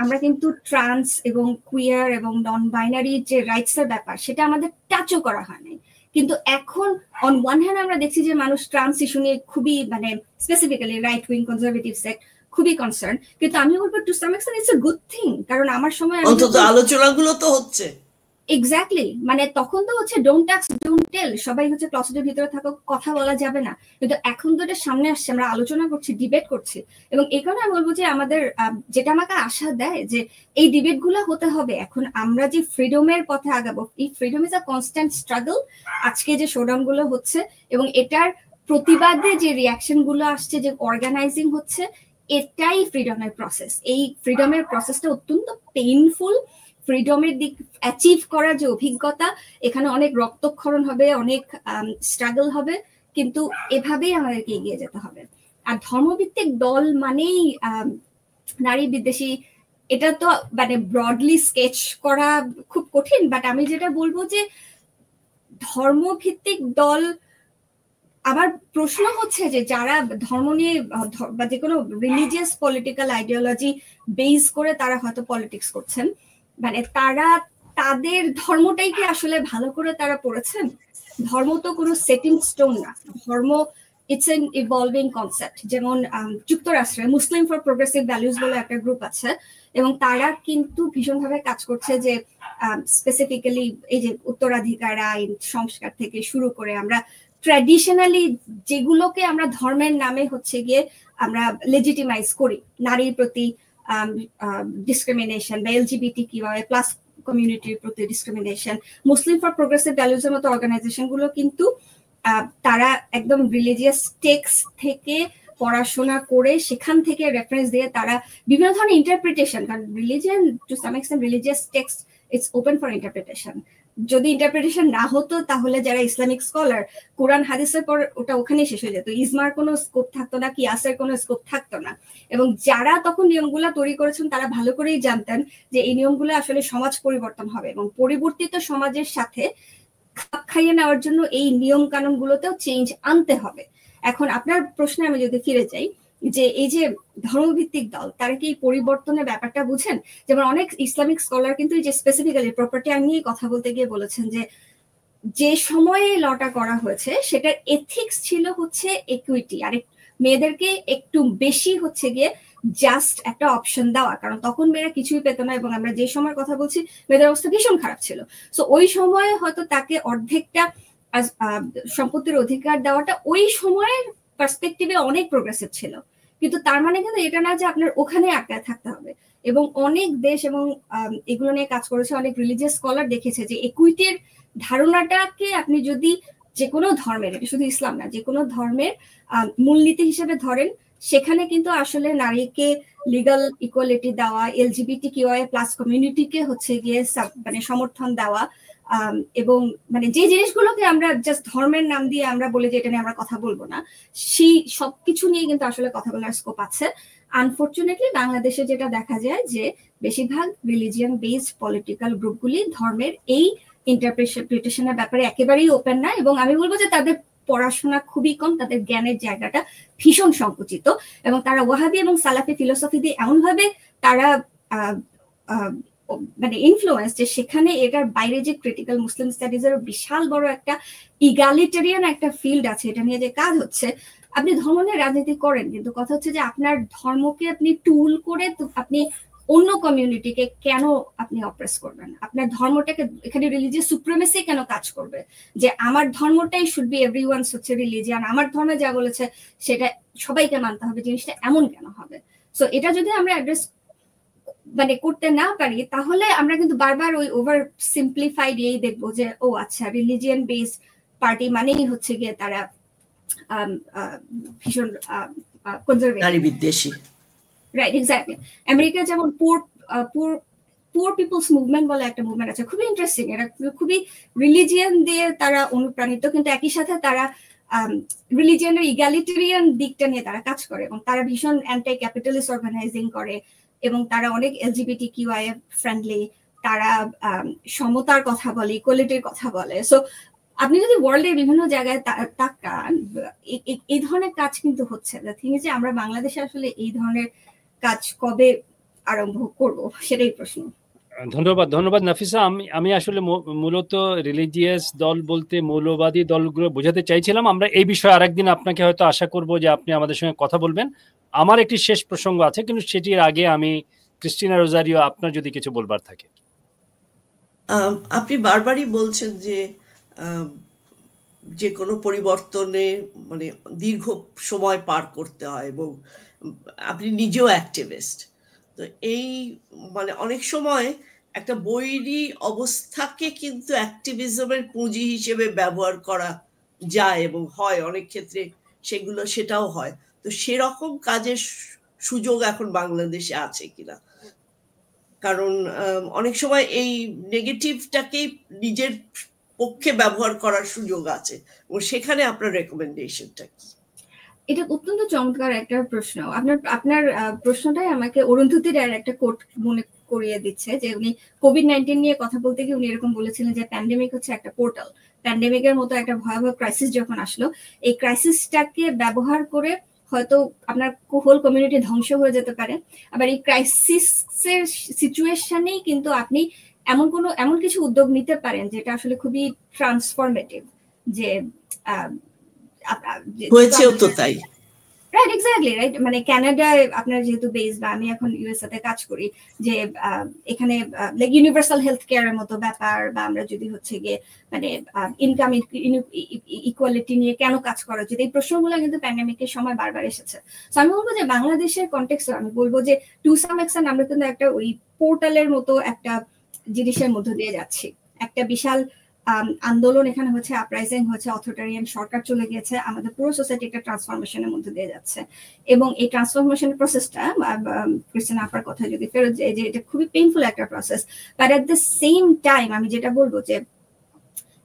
আমরা কিন্তু ট্রান্স এবং কুইয়ার এবং নন বাইনারি যে রাইটস এর ব্যাপার সেটা আমাদের টাচও করা হয় নাই। কিন্তু এখন অন ওয়ান হ্যান্ড আমরা দেখছি যে মানুষ ট্রান্স ইস্যু নিয়ে খুবই মানে specifically right wing conservative sect খুবই কনসার্ন। কিন্তু আমি বলবো to some extent it's a good thing, কারণ আমার সময় অন্তত আলোচনাগুলো তো হচ্ছে। এক্স্যাক্টলি, মানে তখন তো হচ্ছে ডোন্ট টাচ ডোন্ট টেল, সবাই হচ্ছে ক্লসেটের ভিতরে থাকো, কথা বলা যাবে না, কিন্তু এখন তো এটা সামনে আসছে, আমরা আলোচনা করছি, ডিবেট করছি। এবং এই কারণে আমি বলবো যে আমাদের যেটা আমাকে আশা দেয় যে এই ডিবেট গুলো হতে হবে। এখন আমরা যে ফ্রিডমের পথে আগাবো, এই freedom is a constant struggle. আজকে যে শোডাউন গুলো হচ্ছে এবং এটার প্রতিবাদে যে রিয়াকশন গুলো আসছে, যে অর্গানাইজিং হচ্ছে, এটাই ফ্রিডমের প্রসেস। এই ফ্রিডমের প্রসেসটা অত্যন্ত পেইনফুল। ফ্রিডমের দিক অ্যাচিভ করার যে অভিজ্ঞতা, এখানে অনেক রক্তক্ষরণ হবে, অনেক স্ট্রাগল হবে, কিন্তু এভাবেই আমাদেরকে এগিয়ে যেতে হবে। আর ধর্মভিত্তিক দল মানেই নারী বিদ্বেষী, এটা তো মানে ব্রডলি স্কেচ করা খুব কঠিন, বাট আমি যেটা বলবো যে ধর্মভিত্তিক দল, আবার প্রশ্ন হচ্ছে যে যারা ধর্ম নিয়ে বা যে কোনো রিলিজিয়াস পলিটিক্যাল আইডিওলজি বেস করে তারা হয়তো পলিটিক্স করছেন, মানে তারা তাদের ধর্মটাই কি আসলে ভালো করে তারা পড়েছেন? ধর্ম তো কোনো সেটিং স্টোন না, ধর্ম ইটস এন ইভলভিং কনসেপ্ট। যেমন যুক্তরাষ্ট্রে মুসলিম ফর প্রোগ্রেসিভ ভ্যালুজ বলে একটা গ্রুপ আছে, এবং তারা কিন্তু ভীষণভাবে কাজ করছে যে স্পেসিফিক্যালি এই যে উত্তরাধিকার আইন সংস্কার থেকে শুরু করে আমরা ট্র্যাডিশনালি যেগুলোকে আমরা ধর্মের নামে হচ্ছে গিয়ে আমরা লেজিটিমাইজ করি, নারীর প্রতি ডিসক্রিমিনেশন বা LGBTQIA+ কমিউনিটির প্রতি ডিসক্রিমিনেশন, মুসলিম ফর প্রোগ্রেসিভ ভ্যালুজের মতো অর্গানাইজেশন গুলো কিন্তু তারা একদম রিলিজিয়াস টেক্সট থেকে পড়াশোনা করে সেখান থেকে রেফারেন্স দিয়ে তারা বিভিন্ন ধরনের ইন্টারপ্রিটেশন, কারণ religion two some extent religious text it's open for interpretation. যদি ইন্টারপ্রিটেশন না হতো তাহলে যারা ইসলামিক স্কলার কোরআন হাদিসের পর ওটা ওখানেই শেষ হয়ে যেত, ইজমার কোনো স্কোপ থাকতো না, কিয়াসের কোনো স্কোপ থাকতো না। এবং যারা তখন নিয়মগুলা তৈরি করেছেন তারা ভালো করেই জানতেন যে এই নিয়মগুলো আসলে সমাজ পরিবর্তন হবে এবং পরিবর্তিত সমাজের সাথে খাপ খাইয়ে নেওয়ার জন্য এই নিয়ম কানুন গুলোতেও চেঞ্জ আনতে হবে। এখন আপনার প্রশ্নে আমি যদি ফিরে যাই, যে এই যে ধর্মভিত্তিক দল তারা কি পরিবর্তনের ব্যাপারটা বুঝেন? যেমন অনেক ইসলামিক স্কলার কিন্তু এই যে স্পেসিফিক্যালি প্রপার্টি আইন নিয়ে কথা বলতে গিয়ে বলেছেন যে সময়ে লটা করা হয়েছে সেটার এথিক্স ছিল হচ্ছে ইকুইটি, আর মেয়েদেরকে একটু বেশি হচ্ছে গিয়ে জাস্ট একটা অপশন দেওয়া, কারণ তখন মেয়েরা কিছুই পেত না এবং আমরা যে সময়ের কথা বলছি মেয়েদের অবস্থা ভীষণ খারাপ ছিল। সো ওই সময়ে হয়তো তাকে অর্ধেকটা সম্পত্তির অধিকার দেওয়াটা ওই সময়ের পার্সপেক্টিভে অনেক প্রোগ্রেসিভ ছিল, কিন্তু তার মানে কিন্তু এটা না যে আপনার ওখানে আটকায় থাকতে হবে। এবং অনেক দেশ এবং এগুলো নিয়ে কাজ করেছে অনেক রিলিজিয়াস স্কলার দেখেছে যে ইকুইটির ধারণাটাকে আপনি যদি যে কোনো ধর্মের, এটা শুধু ইসলাম না, যে কোনো ধর্মের মূলনীতি হিসেবে ধরেন, সেখানে কিন্তু আসলে নারীকে লিগাল ইকুয়ালিটি দেওয়া, LGBTQIA+ কমিউনিটিকে হচ্ছে গিয়ে মানে সমর্থন দেওয়া, এবং মানে যে জিনিসগুলোকে আমরা জাস্ট ধর্মের নাম দিয়ে আমরা বলি যে এটা নিয়ে আমরা কথা বলবো না, সেই সবকিছু নিয়ে কিন্তু আসলে কথা বলার স্কোপ আছে। আনফরচুনেটলি বাংলাদেশে যেটা দেখা যায় যে বেশিরভাগ রিলিজিয়ান বেসড পলিটিক্যাল গ্রুপগুলি ধর্মের এই ইন্টারপ্রিটেশনের ব্যাপারে একেবারেই ওপেন না, এবং আমি বলবো যে তাদের পড়াশোনা খুবই কম, তাদের জ্ঞানের জায়গাটা ভীষণ সংকুচিত, এবং তারা ওয়াহাবি এবং সালাফি ফিলোসফি দিয়ে এমনভাবে তারা মানে ইনফ্লুয়েন্স যে সেখানে এটার বাইরে যে ক্রিটিক্যাল মুসলিম স্টাডিজ এর বিশাল বড় একটা ইগালিটারিয়ান একটা ফিল্ড আছে, এটা নিয়ে যে কাজ হচ্ছে। আপনি ধর্ম নিয়ে রাজনীতি করেন, কিন্তু কথা হচ্ছে যে আপনার ধর্মকে আপনি টুল করে আপনি অন্য কমিউনিটিকে কেন আপনি অপ্রেস করবেন? আপনার ধর্মটাকে এখানে রিলিজিয়াস সুপ্রিমেসি কেন কাজ করবে যে আমার ধর্মটাই শুড বি এভরিওয়ানস হচ্ছে রিলিজিয়ান, আমার ধর্মে যা বলেছে সেটা সবাইকে মানতে হবে, জিনিসটা এমন কেন হবে? সো এটা যদি আমরা অ্যাড্রেস মানে করতে না পারি তাহলে আমরা কিন্তু বারবার ওই ওভার সিম্পলিফাইড এই দেখবো যে ও আচ্ছা রিলিজিয়ান বেসড পার্টি মানেই হচ্ছে গিয়ে তারা ভীষণ কনজারভেটিভ বিদ্বেষী। Right, exactly. আমেরিকা যেমন পুয়ার পিপলস মুভমেন্ট বলে একটা মুভমেন্ট আছে, খুবই ইন্টারেস্টিং, এটা খুবই রিলিজিয়ান দিয়ে তারা অনুপ্রাণিত, কিন্তু একই সাথে তারা রিলিজিয়ানের ইগালিটেরিয়ান দিকটা নিয়ে তারা কাজ করে এবং তারা ভীষণ অ্যান্টি ক্যাপিটালিস্ট অর্গানাইজিং করে এবং তারা অনেক LGBTQIA ফ্রেন্ডলি, তারা সমতার কথা বলে, ইকুয়ালিটির কথা বলে। সো আপনি যদি ওয়ার্ল্ডের বিভিন্ন জায়গায় তাকান এই ধরনের কাজ কিন্তু হচ্ছে। দ্য থিং ইজ যে আমরা বাংলাদেশে আসলে এই ধরনের কাজ কবে আরম্ভ করব সেটাই প্রশ্ন। ধন্যবাদ নাফিসা। আমি আসলে মূলত রিলিজিয়াস দল বলতে মৌলবাদী দলগুলো বোঝাতে চাইছিলাম। আমরা এই বিষয়ে আরেকদিন আপনাকে হয়তো আশা করব যে আপনি আমাদের সঙ্গে কথা বলবেন। আমার একটি শেষ প্রসঙ্গ আছে, কিন্তু সেটির আগে আমি ক্রিস্টিনা রোজারিও আপনার যদি কিছু বলবার থাকে। আপনি বারবারই বলছেন যে কোনো পরিবর্তনে মানে দীর্ঘ সময় পার করতে হয় এবং আপনি নিজেও অ্যাক্টিভিস্ট, তো এই মানে অনেক সময় একটা বৈরী অবস্থাকে কিন্তু অ্যাক্টিভিজমের পুঁজি হিসেবে ব্যবহার করা যায় এবং হয় অনেক ক্ষেত্রে, সেটাও হয়। তো সেরকম কাজের সুযোগ এখন বাংলাদেশে আছে কিনা? কারণ অনেক সময় এই নেগেটিভটাকেই নিজের পক্ষে ব্যবহার করার সুযোগ আছে, ও সেখানে আপনার রেকমেন্ডেশনটা কি? এটা অত্যন্ত চমৎকার একটা প্রশ্ন। আপনার প্রশ্নটাই আমাকে অরুন্ধতী রায়ের একটা কোট মনে করিয়ে দিচ্ছে, যে উনি কোভিড-19 নিয়ে কথা বলতে গিয়ে উনি এরকম বলেছিলেন যে প্যান্ডেমিক হচ্ছে একটা পোর্টাল। প্যান্ডেমিকের মতো একটা ভয়াবহ ক্রাইসিস যখন আসলো, এই ক্রাইসিসটাকে ব্যবহার করে হয়তো আপনার হোল কমিউনিটি ধ্বংস হয়ে যেতে পারে, আবার এই ক্রাইসিসের সিচুয়েশনেই কিন্তু আপনি এমন কিছু উদ্যোগ নিতে পারেন যেটা আসলে খুবই ট্রান্সফরমেটিভ। যে হয়েছেও তো তাই, রাইট, এক্স্যাক্টলি রাইট। মানে কানাডায় আপনার যেহেতু বেস, বা আমি এখন ইউএসএ তে কাজ করি, যে এখানে লাইক ইউনিভার্সাল হেলথ কেয়ারের মতো ব্যাপার, বা আমরা যদি হচ্ছে গিয়ে মানে ইনকাম ইকুয়ালিটি নিয়ে কেন কাজ করা উচিত, এই প্রশ্নগুলো কিন্তু প্যান্ডেমিকের সময় বারবার এসেছে। তো আমি বলবো যে বাংলাদেশের কনটেক্সটে আমি বলবো যে টু সাম এক্সটেন্ট আমরা কিন্তু একটা ওই পোর্টালের মতো একটা জিনিসের মধ্য দিয়ে যাচ্ছি। একটা বিশাল আন্দোলন এখানে হচ্ছে, আপরাইজিং হচ্ছে, অথরিটারিয়ান সরকার চলে গিয়েছে, আমাদের পুরো সোসাইটি একটা ট্রান্সফরমেশনের মধ্যে দিয়ে যাচ্ছে। এবং এই ট্রান্সফরমেশনের প্রসেসটা, ক্রিস্টিনা আপার কথা যদি ফেরত যায়, যে এটা খুবই পেইনফুল একটা process, but at the same time আমি যেটা বলবো যে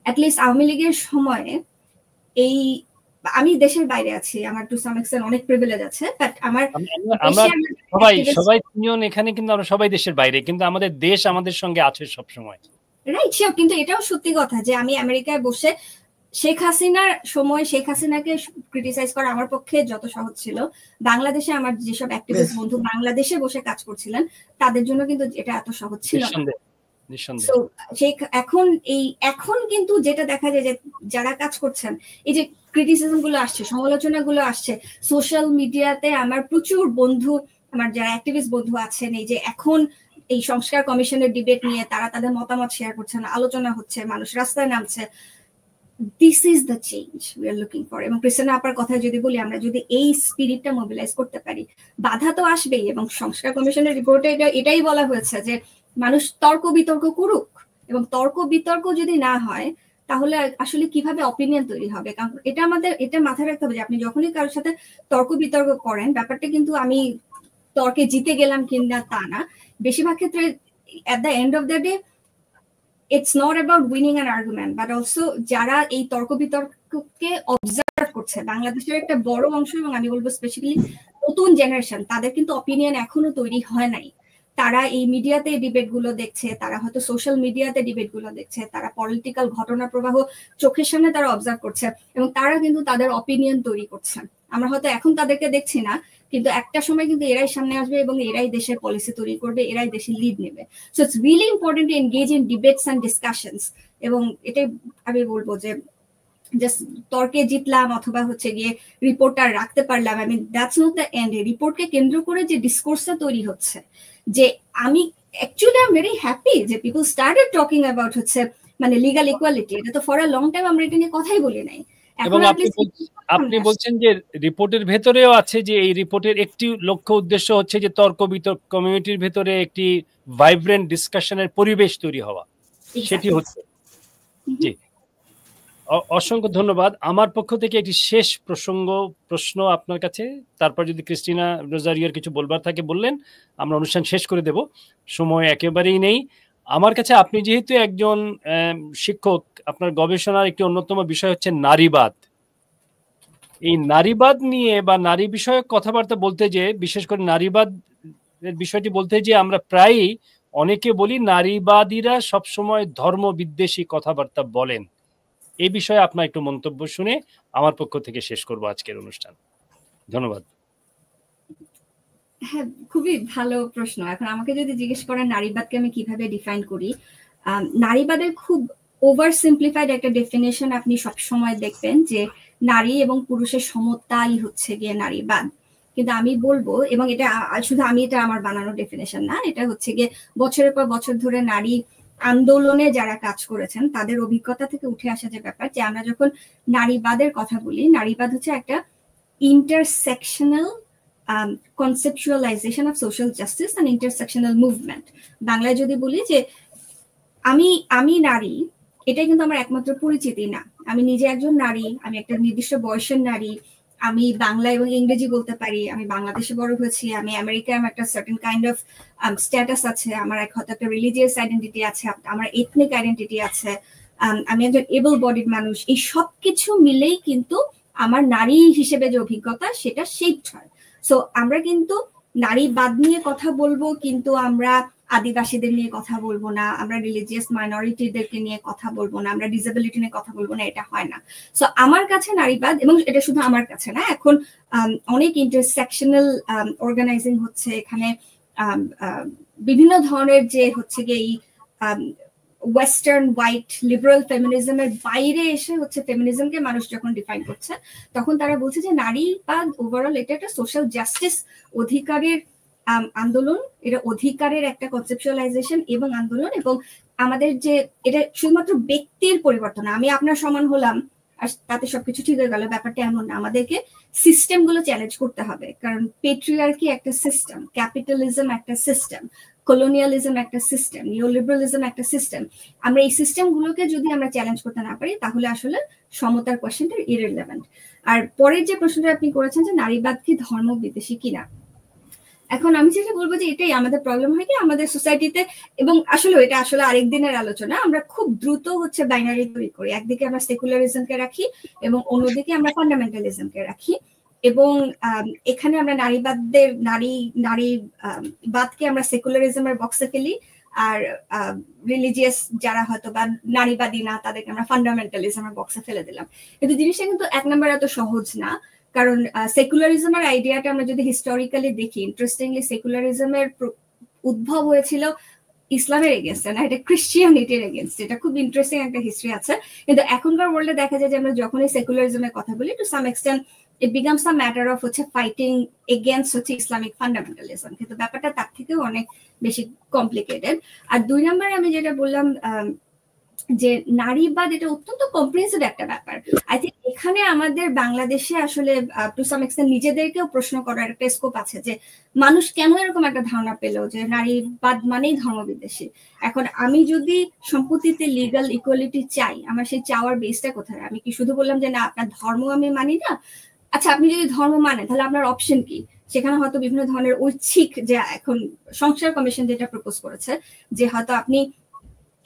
অ্যাটলিস্ট আওয়ামী লীগের সময়ে এই, আমি দেশের বাইরে আছি, আমার টু সাম এক্সটেন্ট অনেক প্রিভিলেজ আছে, বাট আমার সবাই তিনজন এখানে কিন্তু আমরা সবাই দেশের বাইরে, কিন্তু আমাদের দেশ আমাদের সঙ্গে আছে সব সময়। Right, sure. কিন্তু এটাও সত্যি কথা যে আমি আমেরিকায় বসে শেখ হাসিনার সময় শেখ হাসিনাকে ক্রিটিসাইজ করা আমার পক্ষে যত সহজ ছিল, বাংলাদেশে আমার যেসব অ্যাক্টিভিস্ট বন্ধু বাংলাদেশে বসে কাজ করছিলেন তাদের জন্য কিন্তু এটা এত সহজ ছিল না। এখন কিন্তু যেটা দেখা যায় যে যারা কাজ করছেন, এই যে ক্রিটিসিজম গুলো আসছে, সমালোচনা গুলো আসছে সোশ্যাল মিডিয়াতে, আমার প্রচুর বন্ধু, আমার যারা অ্যাক্টিভিস্ট বন্ধু আছেন, এই যে এখন এই সংস্কার কমিশনের ডিবেট নিয়ে তারা তাদের মতামত শেয়ার করছেন, আলোচনা হচ্ছে, মানুষ রাস্তায় নামছে। This is the change we are looking for. এবং ক্রিস্টিনা আপার কথা যদি বলি, আমরা যদি এই স্পিরিটটা মোবিলাইজ করতে পারি, বাধা তো আসবেই। এবং সংস্কার কমিশনের রিপোর্টে এটাই বলা হয়েছে যে মানুষ তর্ক বিতর্ক করুক, এবং তর্ক বিতর্ক যদি না হয় তাহলে আসলে কিভাবে অপিনিয়ন তৈরি হবে। কারণ এটা মাথায় রাখতে হবে যে আপনি যখনই কারোর সাথে তর্ক বিতর্ক করেন, ব্যাপারটা কিন্তু আমি তর্কে জিতে গেলাম কিনা তা না। বেশিরভাগ ক্ষেত্রে at the end of the day it's not about winning an argument, but also যারা এই তর্ক বিতর্ককে অবজার্ভ করছে, বাংলাদেশের একটা বড় অংশ, এবং আমি বলবো স্পেশালি নতুন জেনারেশন, তাদের কিন্তু অপিনিয়ন এখনো তৈরি হয় নাই। তারা এই মিডিয়াতে ডিবেট গুলো দেখছে, তারা হয়তো সোশ্যাল মিডিয়াতে ডিবেট গুলো দেখছে, তারা পলিটিক্যাল ঘটনা প্রবাহ চোখের সামনে তারা অবজার্ভ করছে, এবং তারা কিন্তু তাদের অপিনিয়ন তৈরি করছে। আমরা হয়তো এখন তাদেরকে দেখছি না, কিন্তু একটা সময় কিন্তু এরাই সামনে আসবে এবং এরাই দেশের পলিসি তৈরি করবে, এরাই দেশের লিড নেবে। So it's really important to engage in debates and discussions. এবং এটাই আমি বলবো যে জাস্ট তর্কে জিতলাম অথবা হচ্ছে গিয়ে রিপোর্টটা রাখতে পারলাম, আমি দ্যাটস নট দ্য এন্ড। রিপোর্টকে কেন্দ্র করে যে ডিসকোর্সটা তৈরি হচ্ছে, যে আমি actually I am very happy যে পিপল স্টার্টেড টকিং অ্যাবাউট হচ্ছে মানে লিগাল ইকুয়ালিটি। এটা তো ফর আ লং টাইম আমরা এটা নিয়ে কথাই বলি নাই। এবং আপনি বলছেন যে রিপোর্টের ভেতরেও আছে যে এই রিপোর্টের একটি লক্ষ্য উদ্দেশ্য হচ্ছে যে তর্ক বিতর্ক কমিউনিটির ভেতরে একটি ভাইব্রেন্ট ডিসকাশনের পরিবেশ তৈরি হওয়া, সেটি হচ্ছে। জি, অসংখ্য ধন্যবাদ। আমার পক্ষ থেকে একটি শেষ প্রশ্ন আপনার কাছে, তারপর যদি ক্রিস্টিনা রোজারিওর কিছু বলবার থাকে বললেন, আমরা অনুষ্ঠান শেষ করে দেব, সময় একেবারেই নেই। আমার কাছে আপনি যেহেতু একজন শিক্ষক, আপনার গবেষণার একটি অন্যতম বিষয় হচ্ছে নারীবাদ। এই নারীবাদ নিয়ে বা নারী বিষয়ক কথাবার্তা বলতে যে, বিশেষ করে নারীবাদ বিষয়টি বলতে যে আমরা প্রায়ই অনেকে বলি নারীবাদীরা সবসময় ধর্ম বিদ্বেষী কথাবার্তা বলেন। এই বিষয়ে আপনার একটু মন্তব্য শুনে আমার পক্ষ থেকে শেষ করব আজকের অনুষ্ঠান। ধন্যবাদ। হ্যাঁ, খুবই ভালো প্রশ্ন। এখন আমাকে যদি জিজ্ঞেস করেন নারীবাদকে আমি কিভাবে ডিফাইন করি, নারীবাদের খুব ওভার সিম্পলিফাইড একটা ডেফিনেশন আপনি সবসময় দেখবেন যে নারী এবং পুরুষের সমতাই হচ্ছে গিয়ে নারীবাদ। কিন্তু আমি বলবো, এবং এটা শুধু এটা আমার বানানো ডেফিনেশন না, এটা হচ্ছে গিয়ে বছরের পর বছর ধরে নারী আন্দোলনে যারা কাজ করেছেন তাদের অভিজ্ঞতা থেকে উঠে আসা যে ব্যাপার, যে আমরা যখন নারীবাদের কথা বলি, নারীবাদ হচ্ছে একটা intersectional conceptualization of social justice and intersectional movement। বাংলায় যদি বলি যে আমি নারী, এটাই কিন্তু আমার একমাত্র পরিচিতি না। আমি নিজে একজন নারী, আমি একটা নির্দিষ্ট বয়সের নারী, আমি বাংলা এবং ইংরেজি বলতে পারি, আমি বাংলাদেশে বড় হয়েছি, আমি আমেরিকায় আমার একটা সার্টেন কাইন্ড অফ স্ট্যাটাস আছে, আমার হয়তো একটা রিলিজিয়াস আইডেন্টিটি আছে, আমার এথনিক আইডেন্টিটি আছে, আমি একজন এবল বডিড মানুষ। এই সব কিছু মিলেই কিন্তু আমার নারী হিসেবে যে অভিজ্ঞতা সেটা শেপড হয়। সো আমরা কিন্তু নারীবাদ নিয়ে কথা বলবো, কিন্তু আমরা আদিবাসীদের নিয়ে কথা বলবো না, আমরা রিলিজিয়াস মাইনরিটিদেরকে নিয়ে কথা বলবো না, আমরা ডিসেবিলিটি নিয়ে কথা বলবো না, এটা হয় না। সো আমার কাছে নারীবাদ, এবং এটা শুধু আমার কাছে না, এখন অনেক ইন্টারসেকশনাল অর্গানাইজিং হচ্ছে, এখানে বিভিন্ন ধরনের যে হচ্ছে গিয়ে এই ওয়েস্টার্ন হোয়াইট লিবারাল ফেমিনিজমের বাইরে এসে হচ্ছে ফেমিনিজমকে মানুষ যখন ডিফাইন করছে, তখন তারা বলছে যে নারীবাদ ওভারঅল এটা একটা সোশ্যাল জাস্টিস অধিকারের আন্দোলন, এটা অধিকারের একটা কনসেপচুয়ালাইজেশন এবং আন্দোলন, এবং আমাদের যে এটা শুধুমাত্র ব্যক্তির পরিবর্তন, আমি আপনার সমান হলাম আর তাতে সবকিছু ঠিক হয়ে গেল, ব্যাপারটা এমন না। আমাদেরকে সিস্টেম গুলো চ্যালেঞ্জ করতে হবে, কারণ পেট্রিয়ার্কি একটা সিস্টেম, ক্যাপিটালিজম একটা সিস্টেম, কলোনিয়ালিজম একটা সিস্টেম, নিওলিবারালিজম একটা সিস্টেম। আমরা এই সিস্টেম গুলোকে যদি আমরা চ্যালেঞ্জ করতে না পারি তাহলে আসলে সমতার কোয়েশ্চেনটা ইররিলেভেন্ট। আর পরের যে প্রশ্নটা আপনি করেছেন যে নারীবাদ কি ধর্ম বিদ্বেষী কিনা, এখন আমি যেটা বলবো যে এটাই আমাদের প্রবলেম হয় কি আমাদের সোসাইটিতে, এবং আসলে এটা আসলে আরেকদিনের আলোচনা। আমরা খুব দ্রুত হচ্ছে বাইনারি তৈরি করি, একদিকে আমরা সেকুলারিজমকে রাখি এবং অন্যদিকে আমরা ফান্ডামেন্টালিজমকে রাখি, এবং এখানে আমরা নারীবাদকে আমরা সেকুলারিজমের বক্সে ফেলি, আর রিলিজিয়াস যারা হয়তো বা নারীবাদী না তাদেরকে আমরা ফান্ডামেন্টালিজমের বক্সে ফেলে দিলাম। কিন্তু জিনিসটা কিন্তু এক নম্বর এত সহজ না, কারণ সেকুলারিজমের আইডিয়াটা আমরা যদি হিস্টোরিক্যালি দেখি, ইন্টারেস্টিংলি সেকুলারিজমের উদ্ভব হয়েছিল ইসলামের এগেনস্টে না, এটা ক্রিশ্চিয়ানিটির এগেনস্ট। এটা খুব ইন্টারেস্টিং একটা হিস্ট্রি আছে। কিন্তু এখনকার ওয়ার্ল্ডে দেখা যায় যে আমরা যখনই সেকুলারিজমের কথা বলি, to some extent it becomes a matter of হচ্ছে ফাইটিং এগেনস্ট হচ্ছে ইসলামিক ফান্ডামেন্টালিজম, কিন্তু ব্যাপারটা তার থেকেও অনেক বেশি কমপ্লিকেটেড। আর দুই নম্বরে আমি যেটা বললাম যে নারীবাদ, এটা অত্যন্ত কম্প্রিহেন্সিভ একটা ব্যাপার। আই থিঙ্ক এখানে আমাদের বাংলাদেশে আসলে টু সাম এক্সটেন্ট নিজেদেরকেও প্রশ্ন করার একটা স্কোপ আছে যে মানুষ কেন এরকম একটা ধারণা পেলো যে নারীবাদ মানেই ধর্মবিদ্বেষী। এখন আমি যদি সম্পত্তিতে লিগাল ইকুয়ালিটি চাই, আমার সেই চাওয়ার বেসটা কোথায়? আমি কি শুধু বললাম যে না আপনার ধর্ম আমি মানি না? আচ্ছা, আপনি যদি ধর্ম মানেন তাহলে আপনার অপশন কি? সেখানে হয়তো বিভিন্ন ধরনের ঐচ্ছিক, যে এখন সংস্কার কমিশন যেটা প্রপোজ করেছে যে হয়তো আপনি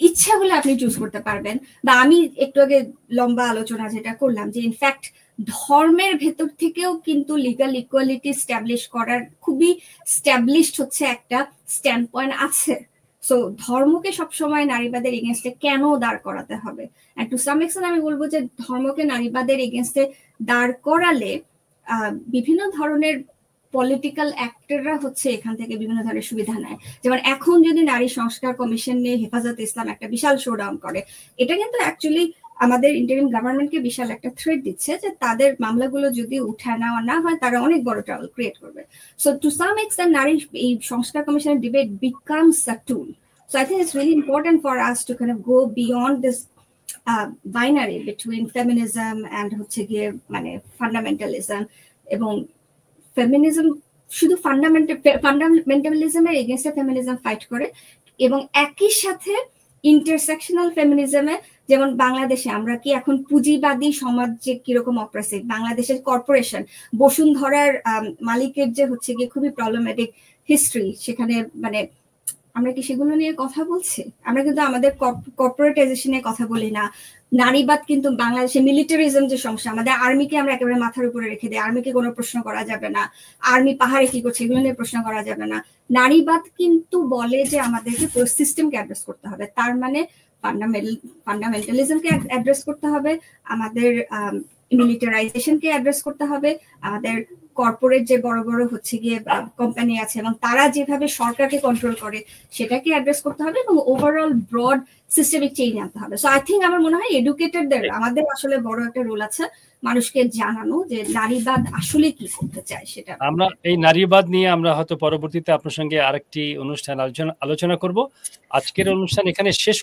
ইচ্ছা হলে আপনি চুজ করতে পারবেন, বা আমি একটু আগে লম্বা আলোচনা যেটা করলাম যে ইনফ্যাক্ট ধর্মের ভেতর থেকেও কিন্তু লিগাল ইকুয়ালিটি স্ট্যাবলিশ করার খুবই স্ট্যাবলিশড হচ্ছে একটা স্ট্যান্ড পয়েন্ট আছে। সো ধর্মকে সবসময় নারীবাদের এগেনস্টে কেন দাঁড় করাতে হবে? এন্ড টু সাম এক্সটেন্ট আমি বলবো যে ধর্মকে নারীবাদের এগেনস্টে দাঁড় করালে বিভিন্ন ধরনের পলিটিক্যাল অ্যাক্টররা হচ্ছে এখান থেকে বিভিন্ন ধরনের সুবিধা নেয়। যেমন এখন যদি নারী সংস্কার কমিশন নিয়ে হেফাজত ইসলাম একটা বিশাল শোডাউন করে, এটা কিন্তু অ্যাকচুয়ালি আমাদের ইন্টারিম গভর্নমেন্টকে বিশাল একটা থ্রেট দিচ্ছে যে তাদের মামলাগুলো যদি উঠে নেওয়া না হয় তারা অনেক বড় ট্রাবল ক্রিয়েট করবে। সো টু সাম এক্সটেন্ট নারী এই সংস্কার কমিশনের debate becomes a tool. So I think it's really important for us to kind of go beyond this binary between feminism and হচ্ছে গিয়ে মানে ফান্ডামেন্টালিজম। এবং ফেমিনিজম শুধু ফান্ডামেন্টালিজমের এগেইনস্টে ফেমিনিজম ফাইট করে, এবং একই সাথে ইন্টারসেকশনাল ফেমিনিজমে, যেমন বাংলাদেশে আমরা কি এখন পুঁজিবাদী সমাজ যে কিরকম অপ্রেসিভ, বাংলাদেশের কর্পোরেশন বসুন্ধরার মালিকের যে হচ্ছে গিয়ে খুবই প্রবলেমেটিক হিস্ট্রি, সেখানে মানে আমরা কি সেগুলো নিয়ে কথা বলছি? আমরা কিন্তু আমাদের কর্পোরেটাইজেশনে কথা বলি না। নারীবাদ কিন্তু বাংলাদেশে মিলিটারিজম যে সমস্যা, আমাদের আর্মিকে আমরা একেবারে মাথার উপরে রেখে দিই, আর্মিকে কোনো প্রশ্ন করা যাবে না, আর্মি পাহাড়ে কি করছে এগুলো নিয়ে প্রশ্ন করা যাবে না। নারীবাদ কিন্তু বলে যে আমাদেরকে পুরো সিস্টেমকে অ্যাড্রেস করতে হবে, তার মানে ফান্ডামেন্টালিজমকে অ্যাড্রেস করতে হবে, আমাদের মিলিটারাইজেশনকে অ্যাড্রেস করতে হবে, আমাদের কর্পোরেট যে বড় বড় হচ্ছে গিয়ে কোম্পানি আছে এবং তারা যেভাবে সরকারকে কন্ট্রোল করে সেটাকে অ্যাড্রেস করতে হবে, এবং ওভারঅল ব্রড সিস্টেমিক চেঞ্জ আনতে হবে। সো আই থিঙ্ক আমার মনে হয় এডুকেটেডদের আমাদের আসলে বড় একটা রোল আছে মানুষকে জানানো যে নারীবাদ আসলে কি করতে চায় সেটা। আমরা এই নারীবাদ নিয়ে আমরা হয়তো পরবর্তীতে আপনার সঙ্গে আরেকটি অনুষ্ঠান আলোচনা করব। আজকের অনুষ্ঠান এখানে শেষ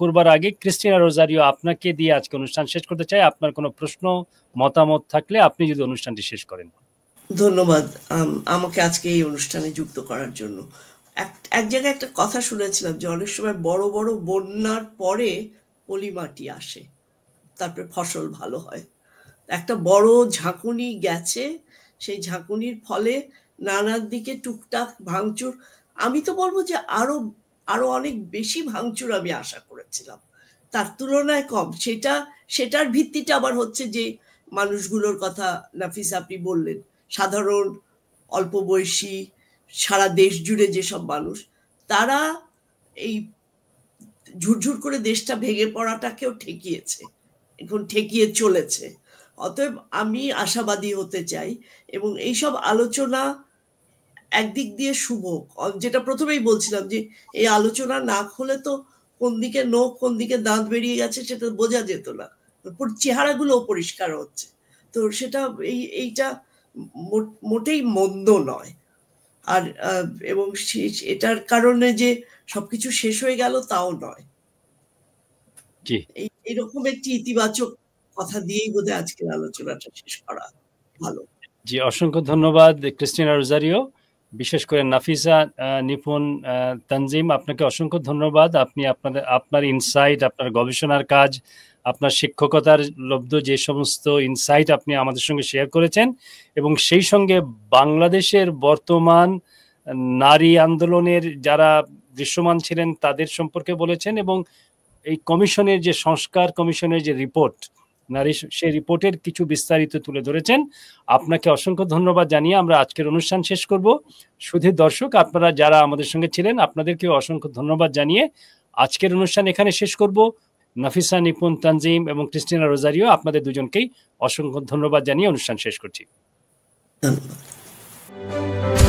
করবার আগে ক্রিস্টিনা রোজারিও আপনাকে দিয়ে আজকে অনুষ্ঠান শেষ করতে চাই। আপনার কোনো প্রশ্ন মতামত থাকলে আপনি যদি অনুষ্ঠানটি শেষ করেন। ধন্যবাদ আমাকে আজকে এই অনুষ্ঠানে যুক্ত করার জন্য। এক জায়গায় একটা কথা শুনেছিলাম যে অনেক সময় বড় বড় বন্যার পরে পলিমাটি আসে, তারপরে ফসল ভালো হয়। একটা বড় ঝাঁকুনি গেছে, সেই ঝাঁকুনির ফলে নানার দিকে টুকটাক ভাঙচুর, আমি তো বলবো যে আরো অনেক বেশি ভাঙচুর আমি আশা করেছিলাম, তার তুলনায় কম। সেটার ভিত্তিটা আবার হচ্ছে যে মানুষগুলোর কথা নাফিস আপনি বললেন, সাধারণ অল্প বয়সী সারা দেশ জুড়ে যেসব মানুষ, তারা এই ঝুরঝুর করে দেশটা ভেঙে পড়াটাকেও ঠেকিয়েছে, এখন ঠেকিয়ে চলেছে। অতএব আমি আশাবাদী হতে চাই, এবং এইসব আলোচনা একদিক দিয়ে শুভ, যেটা প্রথমেই বলছিলাম যে এই আলোচনা না হলে তো কোন দিকে নখ কোন দিকে দাঁত বেরিয়ে গেছে সেটা বোঝা যেত না, চেহারাগুলো পরিষ্কার হচ্ছে। তো সেটা এইটা মোটেই মন্দ নয়। আর এবং এটার কারণে যে সবকিছু শেষ হয়ে গেল তাও নয়। এইরকম একটি ইতিবাচক কথা দিয়েই বোধহয় আজকের আলোচনাটা শেষ করা ভালো। জি, অসংখ্য ধন্যবাদ ক্রিস্টিনা রোজারিও, বিশেষ করে নাফিসা, নিপুণ, তানজিম, আপনাকে অসংখ্য ধন্যবাদ। আপনি আপনার ইনসাইট, আপনার গবেষণার কাজ, আপনার শিক্ষকতার লব্ধ যে সমস্ত ইনসাইট আপনি আমাদের সঙ্গে শেয়ার করেছেন, এবং সেই সঙ্গে বাংলাদেশের বর্তমান নারী আন্দোলনের যারা দৃশ্যমান ছিলেন তাদের সম্পর্কে বলেছেন, এবং এই কমিশনের যে সংস্কার কমিশনের যে রিপোর্ট নারী, সেই রিপোর্টের কিছু বিস্তারিত তুলে ধরেছেন। আপনাকে অসংখ্য ধন্যবাদ জানিয়ে আমরা আজকের অনুষ্ঠান শেষ করব। শুধু দর্শক, আপনারা যারা আমাদের সঙ্গে ছিলেন আপনাদেরকেও অসংখ্য ধন্যবাদ জানিয়ে আজকের অনুষ্ঠান এখানে শেষ করব। নাফিসা, নিপুণ, তানজিম এবং ক্রিস্টিনা রোজারিও, আপনাদের দুজনকেই অসংখ্য ধন্যবাদ জানিয়ে অনুষ্ঠান শেষ করছি। ধন্যবাদ।